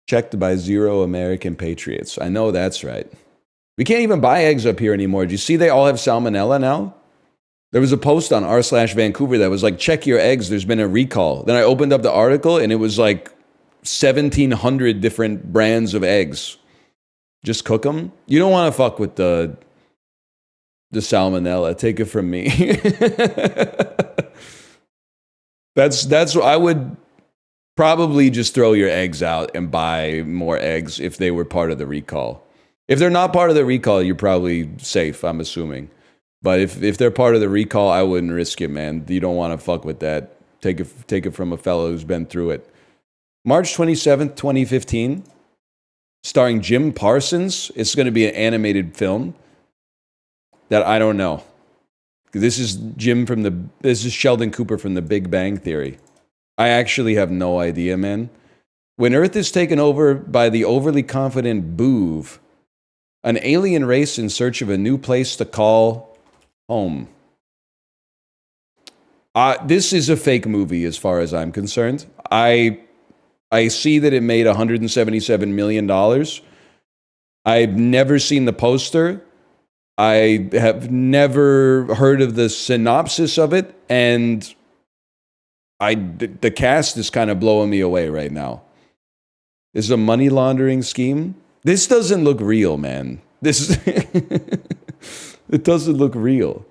Checked by 0 American Patriots. I know that's right. We can't even buy eggs up here anymore. Do you see they all have salmonella now? There was a post on r/Vancouver that was like, check your eggs, there's been a recall. Then I opened up the article and it was like 1,700 different brands of eggs. Just cook them. You don't want to fuck with the salmonella. Take it from me. That's I would probably just throw your eggs out and buy more eggs if they were part of the recall. If they're not part of the recall, you're probably safe, I'm assuming. But if they're part of the recall, I wouldn't risk it, man. You don't want to fuck with that. Take it from a fellow who's been through it. March 27th, 2015, starring Jim Parsons. It's going to be an animated film that I don't know. This is Sheldon Cooper from The Big Bang Theory. I actually have no idea, man. When Earth is taken over by the overly confident Boov, an alien race in search of a new place to call home. This is a fake movie as far as I'm concerned. I see that it made $177 million. I've never seen the poster. I have never heard of the synopsis of it, and the cast is kind of blowing me away right now. This is a money laundering scheme. This doesn't look real, man. It doesn't look real.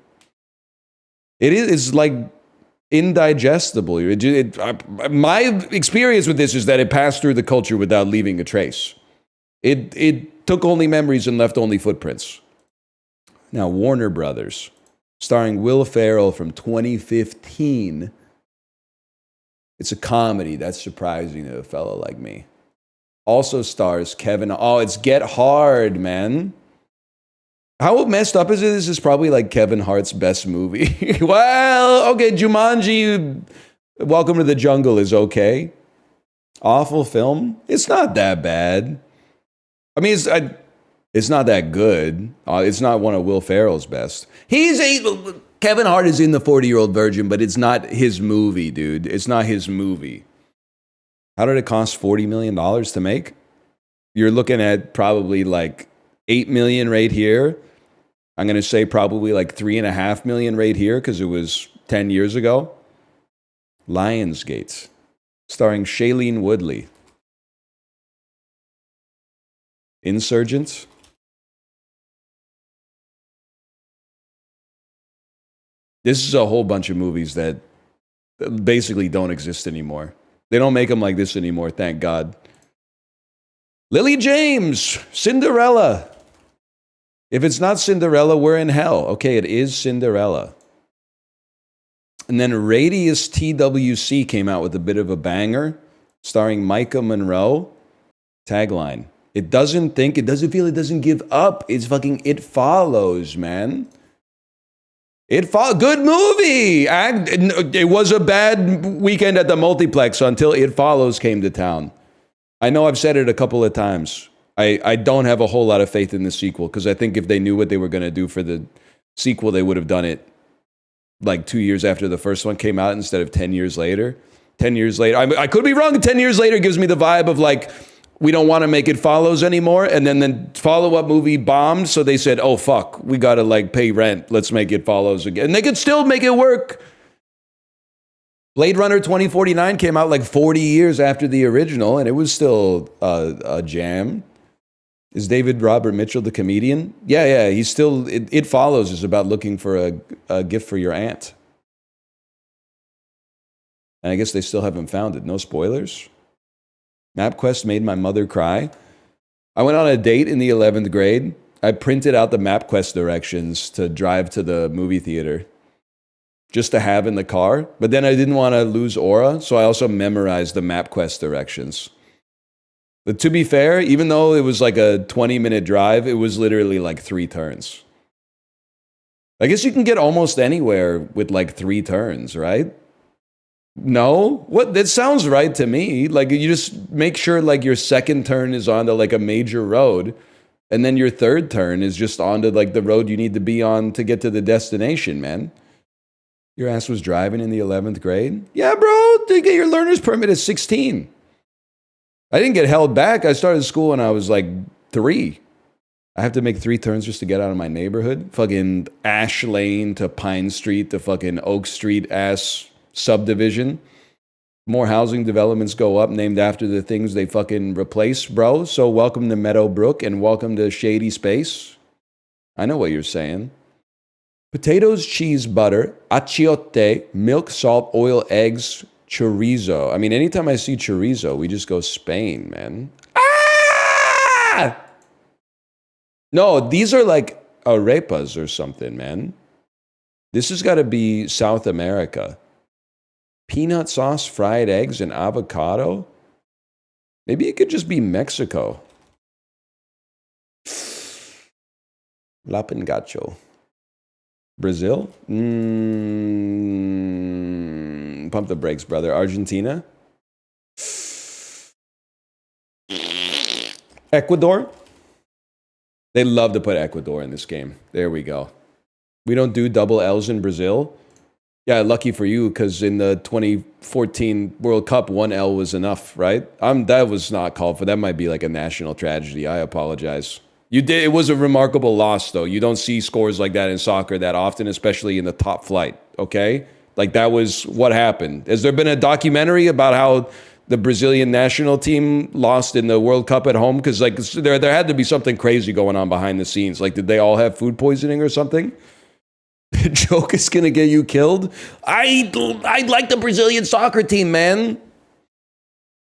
It's like indigestible. My experience with this is that it passed through the culture without leaving a trace. It took only memories and left only footprints. Now, Warner Brothers, starring Will Ferrell from 2015. It's a comedy. That's surprising to a fellow like me. Also stars Kevin. Oh, it's Get Hard, man. How messed up is it? This is probably like Kevin Hart's best movie. Well, okay, Jumanji, Welcome to the Jungle is okay. Awful film. It's not that bad. I mean, it's not that good. It's not one of Will Ferrell's best. Kevin Hart is in The 40-Year-Old Virgin, but it's not his movie, dude. It's not his movie. How did it cost $40 million to make? You're looking at probably like $8 million right here. I'm going to say probably like $3.5 million right here because it was 10 years ago. Lionsgate, starring Shailene Woodley. Insurgents. This is a whole bunch of movies that basically don't exist anymore. They don't make them like this anymore, thank God. Lily James, Cinderella. If it's not Cinderella, we're in hell. Okay, it is Cinderella. And then Radius TWC came out with a bit of a banger, starring Micah Monroe. Tagline, It doesn't think, it doesn't feel, it doesn't give up. It's fucking, it follows, man. Good movie. It was a bad weekend at the multiplex until It Follows came to town. I know I've said it a couple of times. I don't have a whole lot of faith in the sequel because I think if they knew what they were going to do for the sequel, they would have done it like 2 years after the first one came out instead of 10 years later. 10 years later, I could be wrong. 10 years later gives me the vibe of like, we don't want to make It Follows anymore. And then the follow-up movie bombed. So they said, oh, fuck, we got to like pay rent. Let's make It Follows again. And they could still make it work. Blade Runner 2049 came out like 40 years after the original. And it was still a jam. Is David Robert Mitchell the comedian? Yeah. He's still, It Follows is about looking for a gift for your aunt. And I guess they still haven't found it. No spoilers. MapQuest made my mother cry. I went on a date in the 11th grade. I printed out the MapQuest directions to drive to the movie theater just to have in the car. But then I didn't want to lose aura, so I also memorized the MapQuest directions. But to be fair, even though it was like a 20-minute drive, it was literally like 3 turns. I guess you can get almost anywhere with like 3 turns, right? No? What? That sounds right to me. Like you just make sure like your second turn is onto like a major road and then your third turn is just onto like the road you need to be on to get to the destination, man. Your ass was driving in the 11th grade? Yeah, bro. To get your learner's permit at 16. I didn't get held back. I started school when I was like 3. I have to make 3 turns just to get out of my neighborhood. Fucking Ash Lane to Pine Street to fucking Oak Street ass subdivision. More housing developments go up named after the things they fucking replace, bro. So welcome to Meadowbrook and welcome to Shady Space. I know what you're saying. Potatoes, cheese, butter, achiote, milk, salt, oil, eggs, chorizo. I mean, anytime I see chorizo, we just go Spain, man. Ah! No, these are like arepas or something, man. This has got to be South America. Peanut sauce, fried eggs, and avocado? Maybe it could just be Mexico. Lapengacho. Brazil? Pump the brakes, brother. Argentina? Ecuador? They love to put Ecuador in this game. There we go. We don't do double L's in Brazil. Yeah, lucky for you, because in the 2014 World Cup, 1 L was enough, right? That was not called for. That might be like a national tragedy. I apologize. It was a remarkable loss, though. You don't see scores like that in soccer that often, especially in the top flight, okay? Like, that was what happened. Has there been a documentary about how the Brazilian national team lost in the World Cup at home? Because, like, there had to be something crazy going on behind the scenes. Like, did they all have food poisoning or something? The joke is going to get you killed? I like the Brazilian soccer team, man.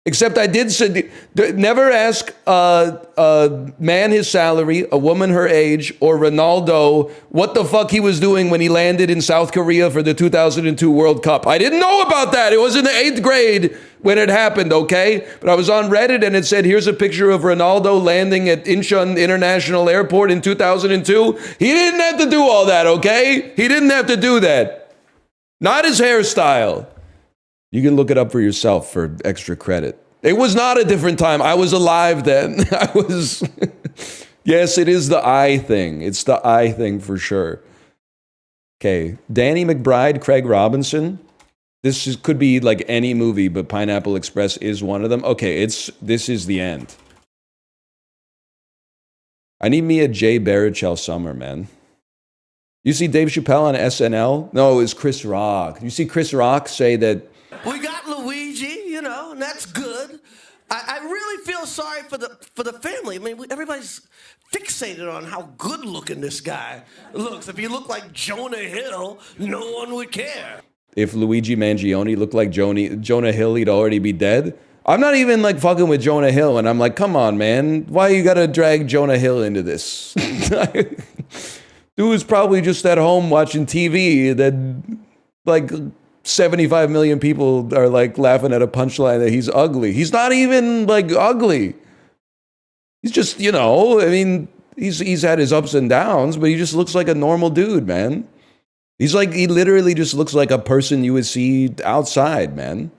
Except I did say, never ask a man his salary, a woman her age, or Ronaldo what the fuck he was doing when he landed in South Korea for the 2002 World Cup. I didn't know about that. It was in the 8th grade when it happened, okay? But I was on Reddit and it said, here's a picture of Ronaldo landing at Incheon International Airport in 2002. He didn't have to do all that, okay? He didn't have to do that. Not his hairstyle. You can look it up for yourself for extra credit. It was not a different time. I was alive then. Yes, it is the eye thing. It's the eye thing for sure. Okay, Danny McBride, Craig Robinson. This could be like any movie, but Pineapple Express is one of them. Okay, this is the end. I need me a Jay Baruchel summer, man. You see Dave Chappelle on SNL? No, it was Chris Rock. You see Chris Rock say that we got Luigi, and that's good. I really feel sorry for the family. I mean, everybody's fixated on how good looking this guy looks. If he looked like Jonah Hill, no one would care. If Luigi Mangione looked like Jonah Hill, he'd already be dead. I'm not even like fucking with Jonah Hill, and I'm like, come on, man. Why you gotta drag Jonah Hill into this? Dude's probably just at home watching TV that, like, 75 million people are like laughing at a punchline that he's ugly. He's not even like ugly. He's just, you know, I mean, he's had his ups and downs, but he just looks like a normal dude, man. He literally just looks like a person you would see outside, man.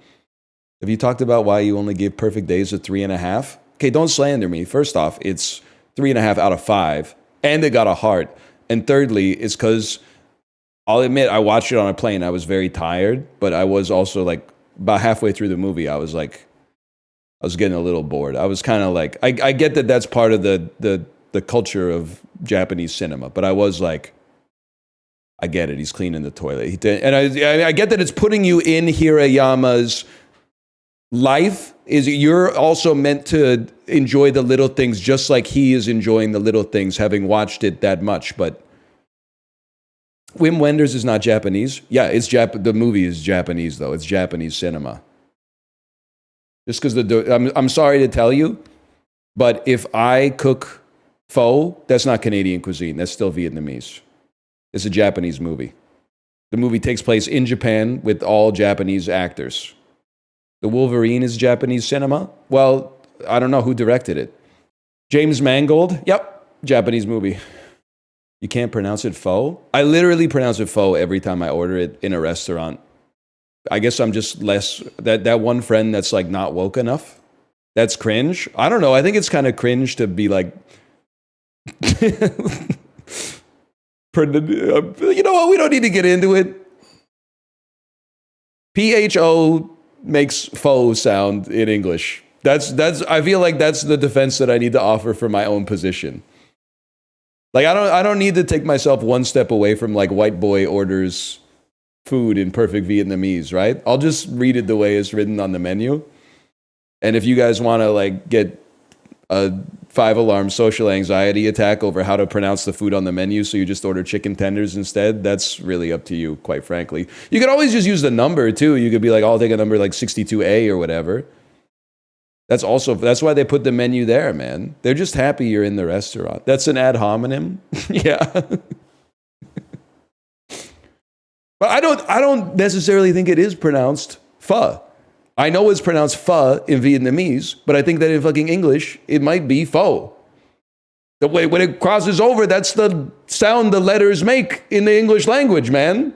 Have you talked about why you only give perfect days a 3.5? Okay, don't slander me. First off, it's 3.5 out of 5, and it got a heart. And thirdly, it's because I'll admit I watched it on a plane. I was very tired, but I was also like about halfway through the movie. I was getting a little bored. I was kind of like, I get that that's part of the culture of Japanese cinema, but I was like, I get it. He's cleaning the toilet. And I get that it's putting you in Hirayama's life. Is you're also meant to enjoy the little things just like he is enjoying the little things, having watched it that much. But Wim Wenders is not Japanese. Yeah, the movie is Japanese, though. It's Japanese cinema. Just because I'm sorry to tell you, but if I cook pho, that's not Canadian cuisine. That's still Vietnamese. It's a Japanese movie. The movie takes place in Japan with all Japanese actors. The Wolverine is Japanese cinema. Well, I don't know who directed it. James Mangold. Yep, Japanese movie. You can't pronounce it pho? I literally pronounce it pho every time I order it in a restaurant. I guess I'm just less, that one friend that's like not woke enough. That's cringe. I don't know. I think it's kind of cringe to be like, you know what? We don't need to get into it. PHO makes faux sound in English. I feel like that's the defense that I need to offer for my own position. Like I don't need to take myself one step away from like white boy orders food in perfect Vietnamese, right? I'll just read it the way it's written on the menu. And if you guys want to like get a 5-alarm social anxiety attack over how to pronounce the food on the menu, so you just order chicken tenders instead, that's really up to you, quite frankly. You could always just use the number too. You could be like, I'll take a number like 62A or whatever. That's why they put the menu there, man. They're just happy you're in the restaurant. That's an ad hominem. Yeah. But I don't necessarily think it is pronounced pho. I know it's pronounced pho in Vietnamese, but I think that in fucking English, it might be pho. The way when it crosses over, that's the sound the letters make in the English language, man.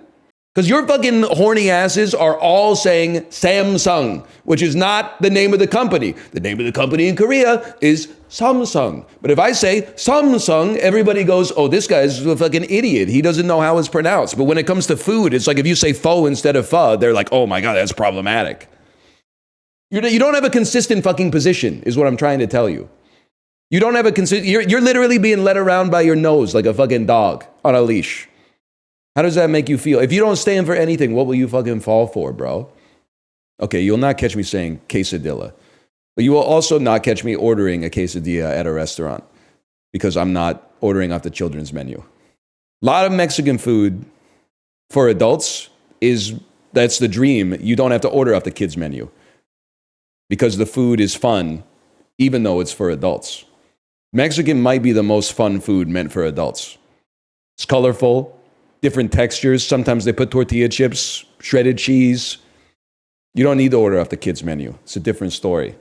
Because your fucking horny asses are all saying Samsung, which is not the name of the company. The name of the company in Korea is Samsung. But if I say Samsung, everybody goes, oh, this guy's a fucking idiot. He doesn't know how it's pronounced. But when it comes to food, it's like if you say pho instead of pho, they're like, oh my God, that's problematic. You don't have a consistent fucking position, is what I'm trying to tell you. You don't have a consistent, you're literally being led around by your nose like a fucking dog on a leash. How does that make you feel? If you don't stand for anything, what will you fucking fall for, bro? Okay, you'll not catch me saying quesadilla. But you will also not catch me ordering a quesadilla at a restaurant because I'm not ordering off the children's menu. A lot of Mexican food for adults that's the dream. You don't have to order off the kids' menu because the food is fun, even though it's for adults. Mexican might be the most fun food meant for adults. It's colorful, different textures. Sometimes they put tortilla chips, shredded cheese. You don't need to order off the kids' menu. It's a different story.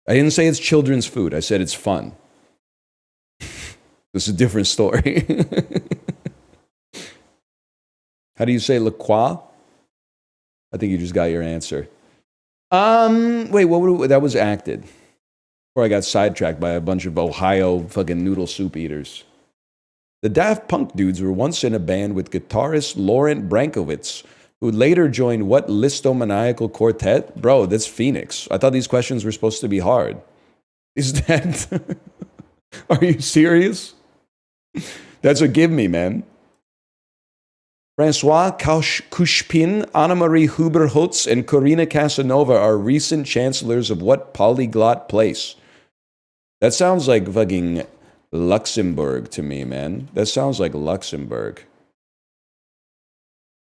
I didn't say it's children's food. I said it's fun. It's a different story. How do you say La Croix? I think you just got your answer. Wait, that was acted. Or I got sidetracked by a bunch of Ohio fucking noodle soup eaters. The Daft Punk dudes were once in a band with guitarist Laurent Brankowitz, who later joined what listomaniacal quartet? Bro, that's Phoenix. I thought these questions were supposed to be hard. Is that... Are you serious? That's a give me, man. Francois Couchepin, Annemarie Huber-Hutz, and Corina Casanova are recent chancellors of what polyglot place? That sounds like fucking Luxembourg to me, man. That sounds like Luxembourg.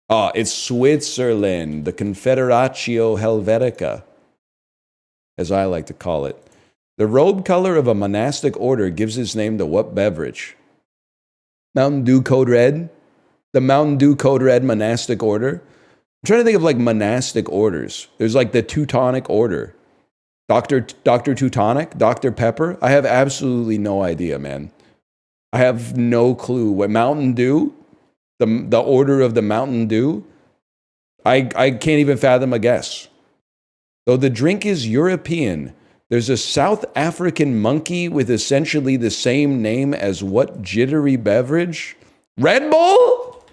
Oh, it's Switzerland, the Confederatio Helvetica, as I like to call it. The robe color of a monastic order gives its name to what beverage? Mountain Dew Code Red? The Mountain Dew Code Red monastic order? I'm trying to think of like monastic orders. There's like the Teutonic Order. Dr. Teutonic, Dr. Pepper. I have absolutely no idea, man. I have no clue. What Mountain Dew, the order of the Mountain Dew, I can't even fathom a guess. Though the drink is European, there's a South African monkey with essentially the same name as what jittery beverage? Red Bull?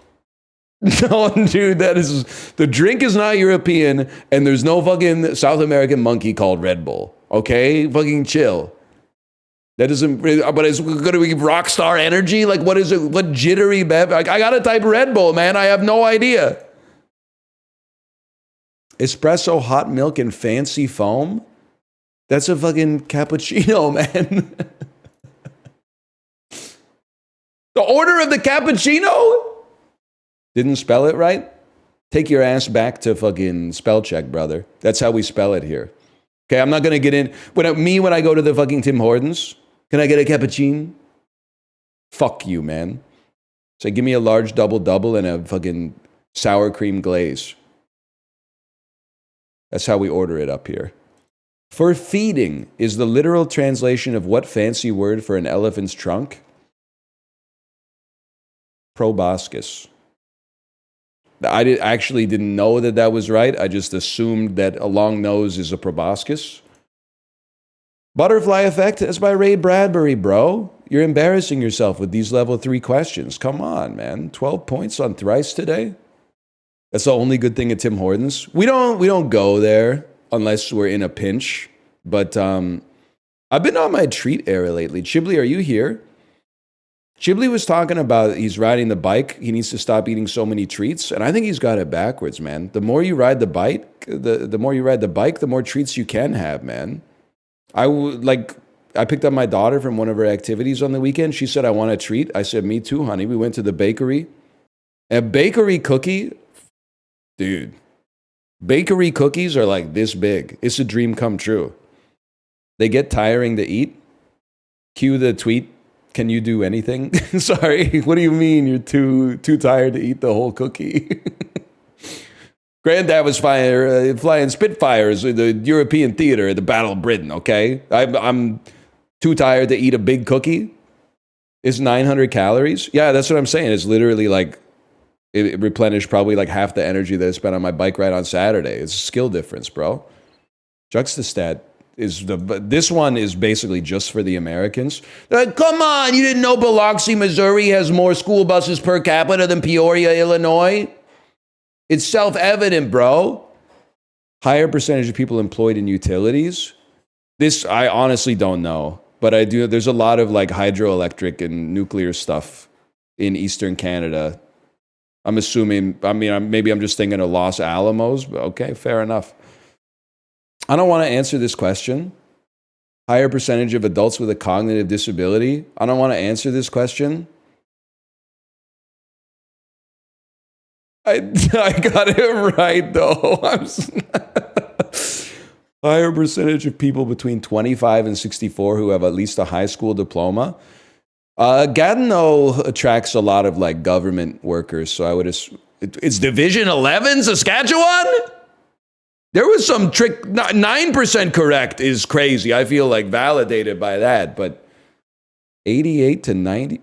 No, dude, the drink is not European, and there's no fucking South American monkey called Red Bull. Okay? Fucking chill. That isn't, but it's gonna be Rockstar Energy? Like, what is it? What jittery beverage? I gotta type Red Bull, man. I have no idea. Espresso, hot milk, and fancy foam? That's a fucking cappuccino, man. The order of the cappuccino? Didn't spell it right? Take your ass back to fucking spell check, brother. That's how we spell it here. Okay, I'm not gonna get in. When I go to the fucking Tim Hortons, can I get a cappuccino? Fuck you, man. So give me a large double and a fucking sour cream glaze. That's how we order it up here. For feeding is the literal translation of what fancy word for an elephant's trunk? Proboscis. I actually didn't know that was right. I just assumed that a long nose is a proboscis. Butterfly Effect, that's by Ray Bradbury, bro. You're embarrassing yourself with these level 3 questions. Come on, man. 12 points on Thrice today? That's the only good thing at Tim Hortons. We don't go there unless we're in a pinch. But I've been on my treat era lately. Chibli, are you here? Chibli was talking about he's riding the bike. He needs to stop eating so many treats. And I think he's got it backwards, man. The more you ride the bike, the more you ride the bike, the more treats you can have, man. I picked up my daughter from one of her activities on the weekend. She said, I want a treat. I said, me too, honey. We went to the bakery. A bakery cookie, dude. Bakery cookies are like this big. It's a dream come true. They get tiring to eat. Cue the tweet. Can you do anything? Sorry, what do you mean you're too tired to eat the whole cookie? Granddad was flying Spitfires in the European theater at the Battle of Britain, okay? I'm too tired to eat a big cookie. It's 900 calories. Yeah, that's what I'm saying. It's literally like, it replenished probably like half the energy that I spent on my bike ride on Saturday. It's a skill difference, bro. Juxtastat. This one is basically just for the Americans. Come on, you didn't know Biloxi, Missouri has more school buses per capita than Peoria, Illinois? It's self-evident, bro. Higher percentage of people employed in utilities. This, I honestly don't know. But I do. There's a lot of like hydroelectric and nuclear stuff in Eastern Canada. I'm assuming, maybe I'm just thinking of Los Alamos, but okay, fair enough. I don't want to answer this question. Higher percentage of adults with a cognitive disability. I don't want to answer this question. I got it right, though. Higher percentage of people between 25 and 64 who have at least a high school diploma. Gatineau attracts a lot of like government workers, so I would assume it's Division 11, Saskatchewan? There was some trick. 9% correct is crazy. I feel like validated by that, but 88 to 90,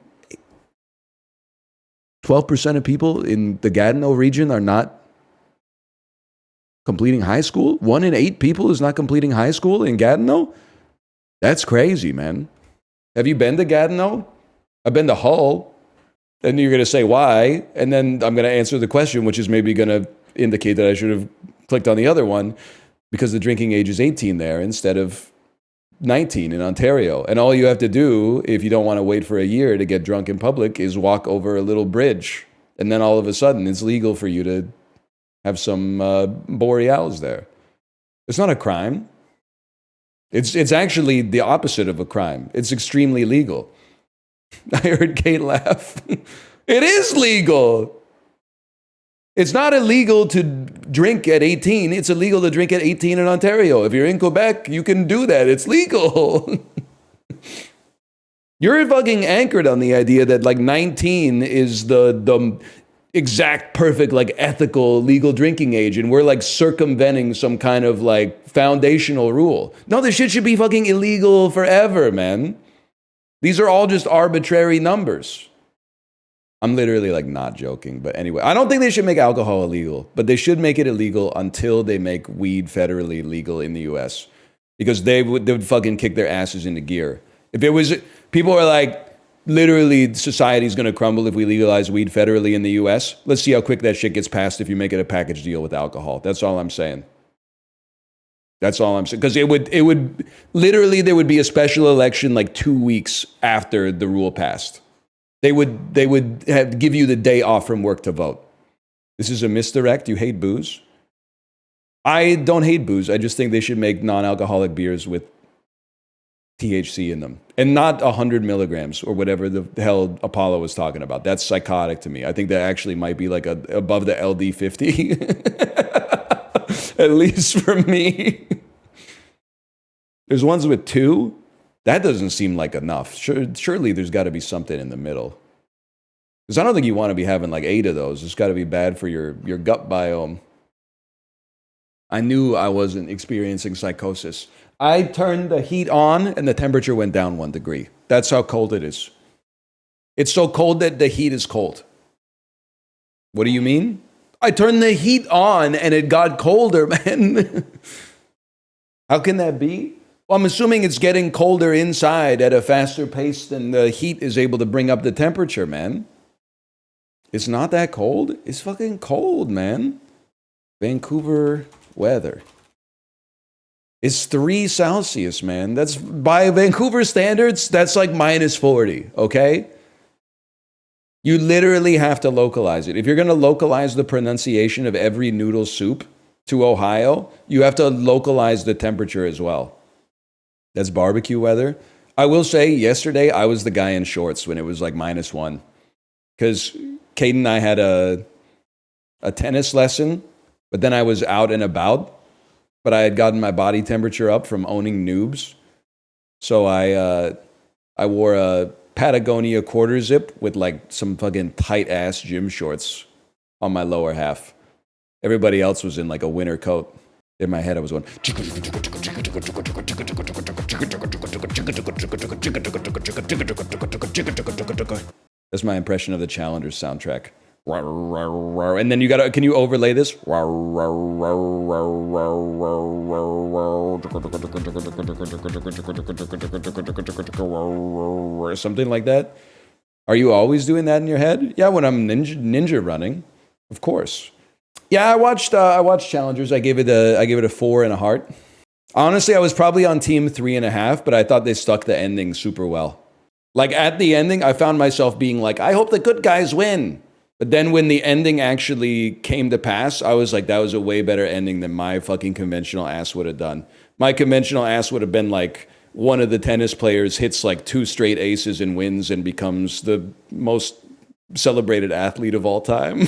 12% of people in the Gatineau region are not completing high school. 1 in 8 people is not completing high school in Gatineau. That's crazy, man. Have you been to Gatineau? I've been to Hull. Then you're going to say why, and then I'm going to answer the question, which is maybe going to indicate that I should have clicked on the other one, because the drinking age is 18 there instead of 19 in Ontario. And all you have to do, if you don't want to wait for a year to get drunk in public, is walk over a little bridge. And then all of a sudden, it's legal for you to have some Boreals there. It's not a crime. It's actually the opposite of a crime. It's extremely legal. I heard Kate laugh. It is legal. It's not illegal to drink at 18. It's illegal to drink at 18 in Ontario. If you're in Quebec, you can do that. It's legal. You're fucking anchored on the idea that like 19 is the exact, perfect, like ethical, legal drinking age, and we're like circumventing some kind of like foundational rule. No, this shit should be fucking illegal forever, man. These are all just arbitrary numbers. I'm literally like not joking, but anyway, I don't think they should make alcohol illegal, but they should make it illegal until they make weed federally legal in the US, because they would fucking kick their asses into gear. If it was, people are like, literally society's gonna crumble if we legalize weed federally in the US. Let's see how quick that shit gets passed if you make it a package deal with alcohol. That's all I'm saying. That's all I'm saying. Because it would literally, there would be a special election like 2 weeks after the rule passed. They would give you the day off from work to vote. This is a misdirect. You hate booze? I don't hate booze. I just think they should make non-alcoholic beers with THC in them. And not 100 milligrams or whatever the hell Apollo was talking about. That's psychotic to me. I think that actually might be like above the LD 50. At least for me. There's ones with 2. That doesn't seem like enough. Surely there's got to be something in the middle. Because I don't think you want to be having like 8 of those. It's got to be bad for your gut biome. I knew I wasn't experiencing psychosis. I turned the heat on and the temperature went down 1 degree. That's how cold it is. It's so cold that the heat is cold. What do you mean? I turned the heat on and it got colder, man. How can that be? Well, I'm assuming it's getting colder inside at a faster pace than the heat is able to bring up the temperature, man. It's not that cold. It's fucking cold, man. Vancouver weather. It's 3 Celsius, man. That's, by Vancouver standards, that's like minus 40, okay? You literally have to localize it. If you're going to localize the pronunciation of every noodle soup to Ohio, you have to localize the temperature as well. That's barbecue weather. I will say, yesterday, I was the guy in shorts when it was like -1. Because Kate and I had a tennis lesson, but then I was out and about. But I had gotten my body temperature up from owning noobs. So I wore a Patagonia quarter zip with like some fucking tight ass gym shorts on my lower half. Everybody else was in like a winter coat. In my head, I was going. That's my impression of the Challengers soundtrack. And then you gotta, can you overlay this? Something like that. Are you always doing that in your head? Yeah, when I'm ninja running, of course. Yeah, I watched Challengers. I gave it a 4 and a heart. Honestly, I was probably on team 3.5, but I thought they stuck the ending super well. Like at the ending, I found myself being like, I hope the good guys win. But then when the ending actually came to pass, I was like, that was a way better ending than my fucking conventional ass would have done. My conventional ass would have been like, one of the tennis players hits like 2 straight aces and wins and becomes the most celebrated athlete of all time.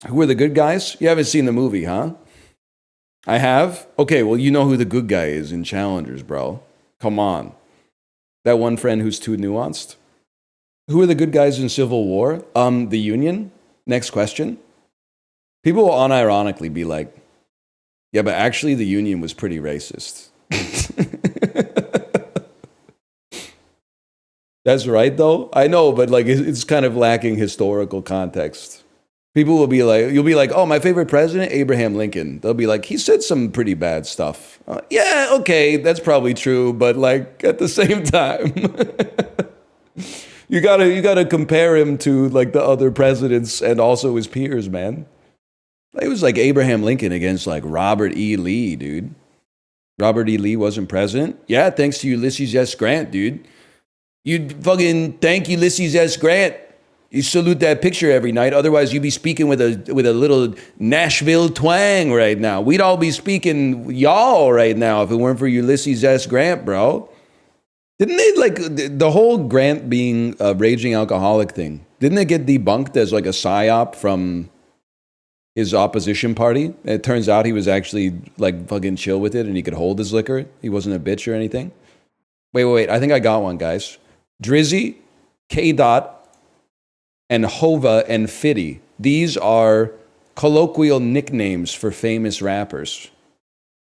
Who are the good guys? You haven't seen the movie, huh? I have? Okay, well, you know who the good guy is in Challengers, bro. Come on. That one friend who's too nuanced? Who are the good guys in Civil War? The Union? Next question. People will unironically be like, yeah, but actually the Union was pretty racist. That's right, though. I know, but like it's kind of lacking historical context. People will be like, you'll be like, oh, my favorite president, Abraham Lincoln. They'll be like, he said some pretty bad stuff. Yeah, okay, that's probably true, but like at the same time, you gotta compare him to like the other presidents and also his peers, man. It was like Abraham Lincoln against like Robert E. Lee, dude. Robert E. Lee wasn't president? Yeah, thanks to Ulysses S. Grant, dude. You'd fucking thank Ulysses S. Grant. You salute that picture every night. Otherwise, you'd be speaking with a little Nashville twang right now. We'd all be speaking y'all right now if it weren't for Ulysses S. Grant, bro. Didn't they, like, the whole Grant being a raging alcoholic thing, didn't it get debunked as like a psyop from his opposition party? And it turns out he was actually like fucking chill with it and he could hold his liquor. He wasn't a bitch or anything. Wait. I think I got one, guys. Drizzy, K. Dot, and Hova and Fitty. These are colloquial nicknames for famous rappers.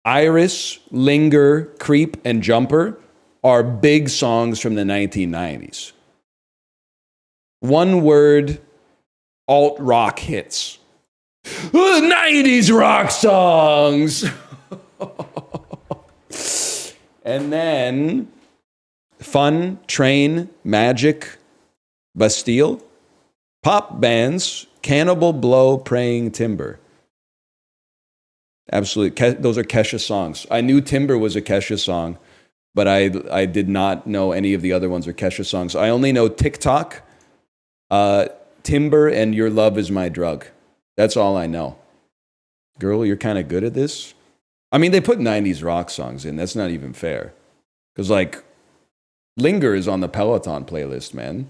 Iris, Linger, Creep, and Jumper are big songs from the 1990s. One word alt rock hits. 90s rock songs. And then Fun, Train, Magic, Bastille, pop bands, Cannibal, Blow, Praying, Timber. Absolutely. Those are Kesha songs. I knew Timber was a Kesha song, but I did not know any of the other ones are Kesha songs. I only know TikTok, Timber, and Your Love Is My Drug. That's all I know. Girl, you're kind of good at this. I mean, they put 90s rock songs in. That's not even fair. Because, like, Linger is on the Peloton playlist, man.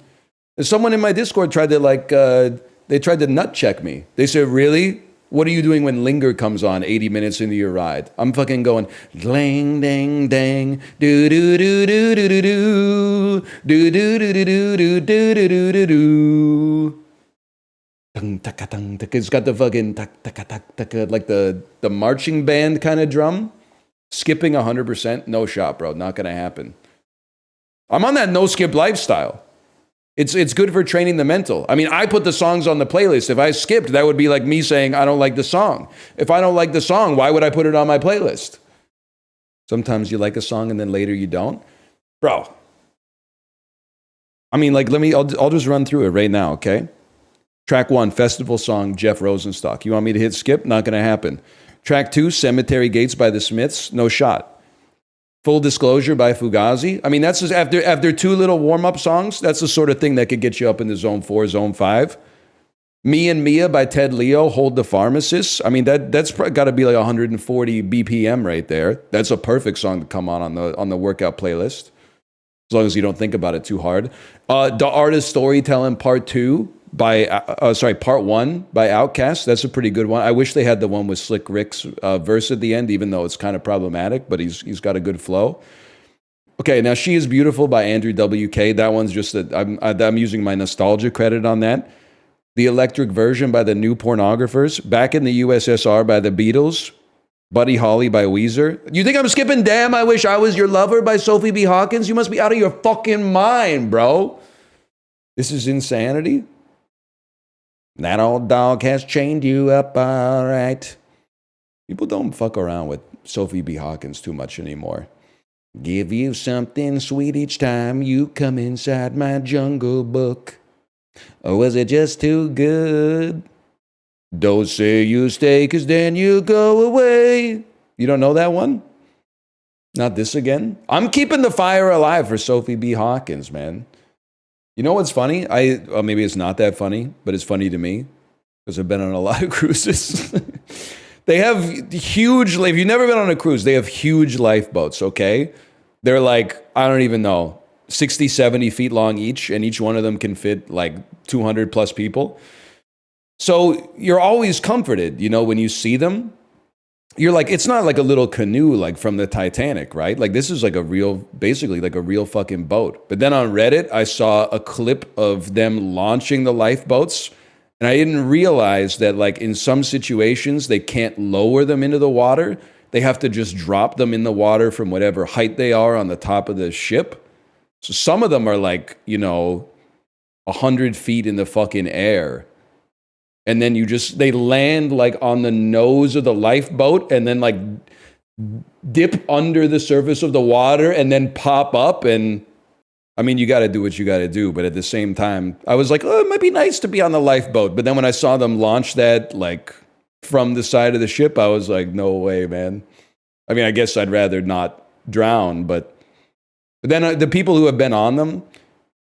Someone in my Discord tried to, they tried to nut check me. They said, really? What are you doing when Linger comes on 80 minutes into your ride? I'm fucking going, dang, dang, dang, do do do do do do do do do do do do do do do do. It's got the fucking like the marching band kind of drum. Skipping 100%, no shot, bro. Not gonna happen. I'm on that no skip lifestyle. It's good for training the mental. I mean, I put the songs on the playlist. If I skipped, that would be like me saying I don't like the song. If I don't like the song, why would I put it on my playlist? Sometimes you like a song and then later you don't. Bro. I mean, like, I'll just run through it right now, okay? Track 1, festival song, Jeff Rosenstock. You want me to hit skip? Not gonna happen. Track 2, Cemetery Gates by the Smiths. No shot. Full Disclosure by Fugazi. I mean, that's just after 2 little warm-up songs, that's the sort of thing that could get you up into zone 4, zone 5. Me and Mia by Ted Leo, Hold the Pharmacist. I mean, that's got to be like 140 BPM right there. That's a perfect song to come on the workout playlist, as long as you don't think about it too hard. The Artist Storytelling Part 2 by Part 1 by Outkast. That's a pretty good one. I wish they had the one with Slick Rick's verse at the end, even though it's kind of problematic, but he's got a good flow. Okay, now She Is Beautiful by Andrew WK. That one's just that I'm using my nostalgia credit on that. The Electric Version by the New Pornographers. Back in the USSR by the Beatles. Buddy Holly by Weezer. You think I'm skipping Damn I Wish I Was Your Lover by Sophie B. Hawkins? You must be out of your fucking mind, bro. This is insanity. That old dog has chained you up all right. People don't fuck around with Sophie B. Hawkins too much anymore. Give you something sweet each time you come inside my Jungle Book. Or was it just too good? Don't say you stay, 'cause then you go away. You don't know that one? Not this again? I'm keeping the fire alive for Sophie B. Hawkins, man. You know what's funny? Maybe it's not that funny, but it's funny to me because I've been on a lot of cruises. They have huge, if you've never been on a cruise, they have huge lifeboats, okay? They're like, I don't even know, 60, 70 feet long each, and each one of them can fit like 200 plus people. So you're always comforted, when you see them. You're like, it's not like a little canoe like from the Titanic, right? Like this is like basically like a real fucking boat. But then on Reddit, I saw a clip of them launching the lifeboats. And I didn't realize that like in some situations, they can't lower them into the water. They have to just drop them in the water from whatever height they are on the top of the ship. So some of them are like, 100 feet in the fucking air. And then they land like on the nose of the lifeboat and then like dip under the surface of the water and then pop up. And I mean, you got to do what you got to do. But at the same time, I was like, oh, it might be nice to be on the lifeboat. But then when I saw them launch that like from the side of the ship, I was like, no way, man. I mean, I guess I'd rather not drown. But then the people who have been on them,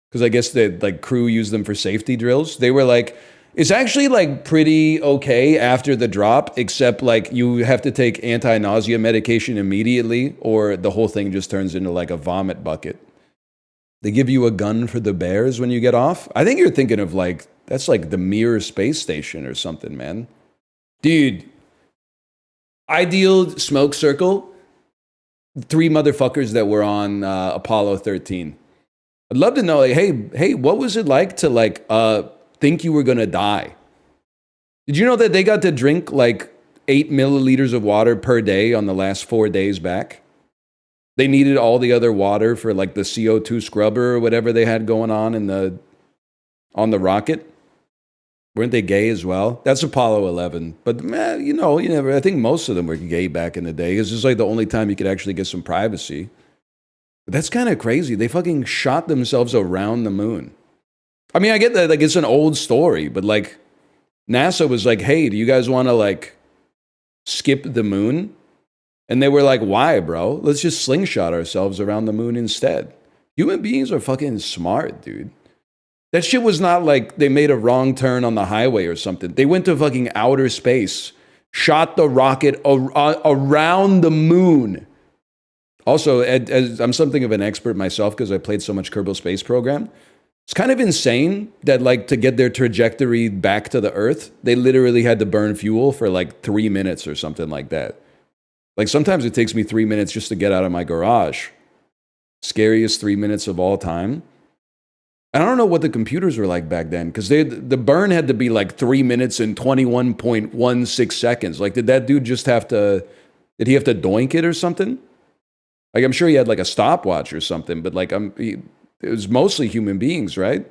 because I guess the like crew use them for safety drills, they were like, it's actually like pretty okay after the drop, except like you have to take anti-nausea medication immediately or the whole thing just turns into like a vomit bucket. They give you a gun for the bears when you get off. I think you're thinking of like, that's like the Mir space station or something, man. Dude, ideal smoke circle, 3 motherfuckers that were on Apollo 13. I'd love to know, like, hey, what was it like to like think you were gonna die? Did you know that they got to drink like 8 milliliters of water per day on the last 4 days back? They needed all the other water for like the CO2 scrubber or whatever they had going on on the rocket. Weren't they gay as well? That's Apollo 11. But man, you never. I think most of them were gay back in the day. It's just like the only time you could actually get some privacy. But that's kind of crazy. They fucking shot themselves around the moon. I mean, I get that, like, it's an old story, but like NASA was like, hey, do you guys want to like skip the moon? And they were like, why, bro? Let's just slingshot ourselves around the moon instead. Human beings are fucking smart, dude. That shit was not like they made a wrong turn on the highway or something. They went to fucking outer space, shot the rocket around the moon. Also, as I'm something of an expert myself because I played so much Kerbal Space Program. It's kind of insane that, like, to get their trajectory back to the Earth, they literally had to burn fuel for like 3 minutes or something like that. Like, sometimes it takes me 3 minutes just to get out of my garage. Scariest 3 minutes of all time. I don't know what the computers were like back then, because the burn had to be like 3 minutes and 21.16 seconds. Like, did that dude just did he have to doink it or something? Like, I'm sure he had like a stopwatch or something, but like, it was mostly human beings, right?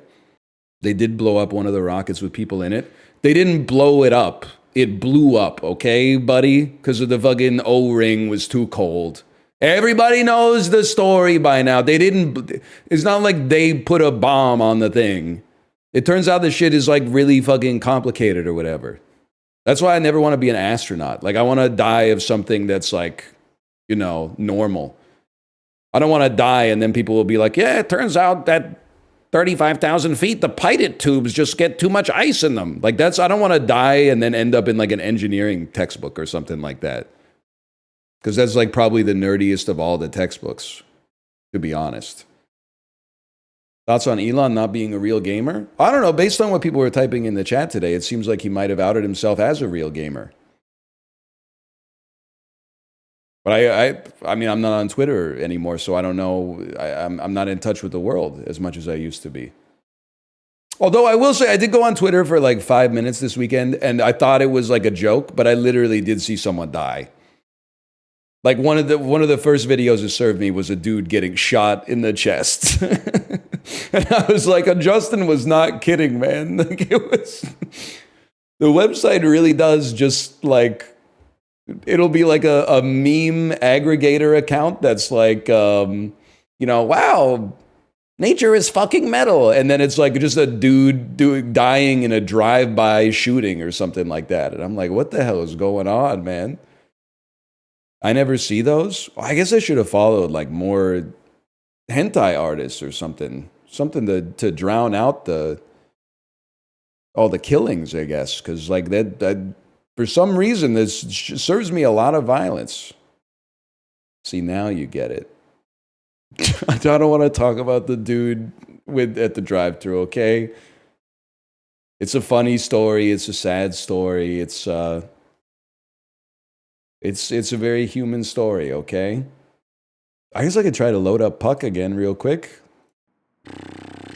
They did blow up one of the rockets with people in it. They didn't blow it up. It blew up, okay, buddy? Because of the fucking O-ring was too cold. Everybody knows the story by now. It's not like they put a bomb on the thing. It turns out the shit is like really fucking complicated or whatever. That's why I never want to be an astronaut. Like, I want to die of something that's like, normal. I don't want to die and then people will be like, yeah, it turns out that 35,000 feet, the Pitot tubes just get too much ice in them. Like, I don't want to die and then end up in like an engineering textbook or something like that. Because that's like probably the nerdiest of all the textbooks, to be honest. Thoughts on Elon not being a real gamer? I don't know. Based on what people were typing in the chat today, it seems like he might have outed himself as a real gamer. But I mean, I'm not on Twitter anymore, so I don't know. I'm not in touch with the world as much as I used to be. Although I will say I did go on Twitter for like 5 minutes this weekend, and I thought it was like a joke, but I literally did see someone die. Like one of the first videos it served me was a dude getting shot in the chest. And I was like, Justin was not kidding, man. Like, it was, the website really does just like, it'll be like a meme aggregator account that's like, wow, nature is fucking metal. And then it's like just a dude dying in a drive-by shooting or something like that. And I'm like, what the hell is going on, man? I never see those. I guess I should have followed like more hentai artists or something to drown out all the killings, I guess, because like that for some reason this serves me a lot of violence. See, now you get it. I don't want to talk about the dude at the drive-thru, okay? It's a funny story. It's a sad story. It's a very human story, okay? I guess I could try to load up Puck again real quick.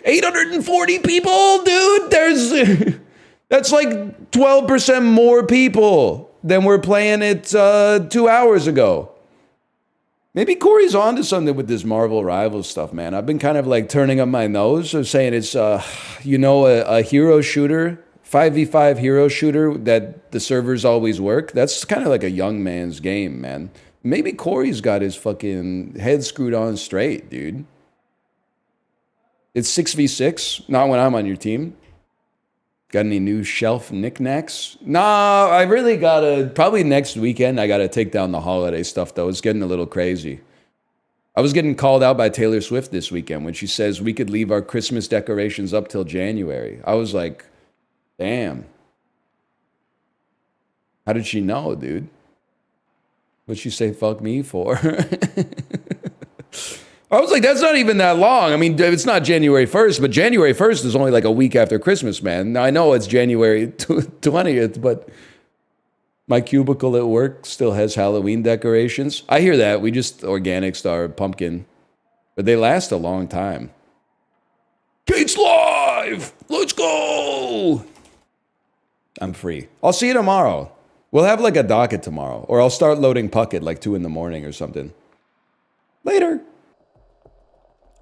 840 people, dude! That's like 12% more people than were playing it 2 hours ago. Maybe Kory's onto something with this Marvel Rivals stuff, man. I've been kind of like turning up my nose of saying it's, a hero shooter, 5v5 hero shooter that the servers always work. That's kind of like a young man's game, man. Maybe Kory's got his fucking head screwed on straight, dude. It's 6v6, not when I'm on your team. Got any new shelf knickknacks? Nah, I really probably next weekend, I gotta take down the holiday stuff, though. It's getting a little crazy. I was getting called out by Taylor Swift this weekend when she says we could leave our Christmas decorations up till January. I was like, damn. How did she know, dude? What'd she say fuck me for? I was like, that's not even that long. I mean, it's not January 1st, but January 1st is only like a week after Christmas, man. Now, I know it's January 20th, but my cubicle at work still has Halloween decorations. I hear that. We just organics our pumpkin, but they last a long time. Kate's live! Let's go! I'm free. I'll see you tomorrow. We'll have like a docket tomorrow. Or I'll start loading Puckett like 2 in the morning or something. Later.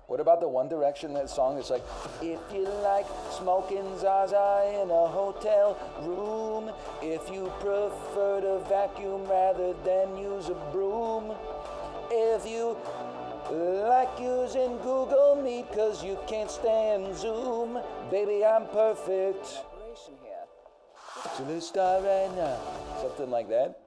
What about the One Direction that song that's like, if you like smoking Zaza in a hotel room, if you prefer to vacuum rather than use a broom, if you like using Google Meet cause you can't stand Zoom, baby I'm perfect. So let's start right now. Something like that.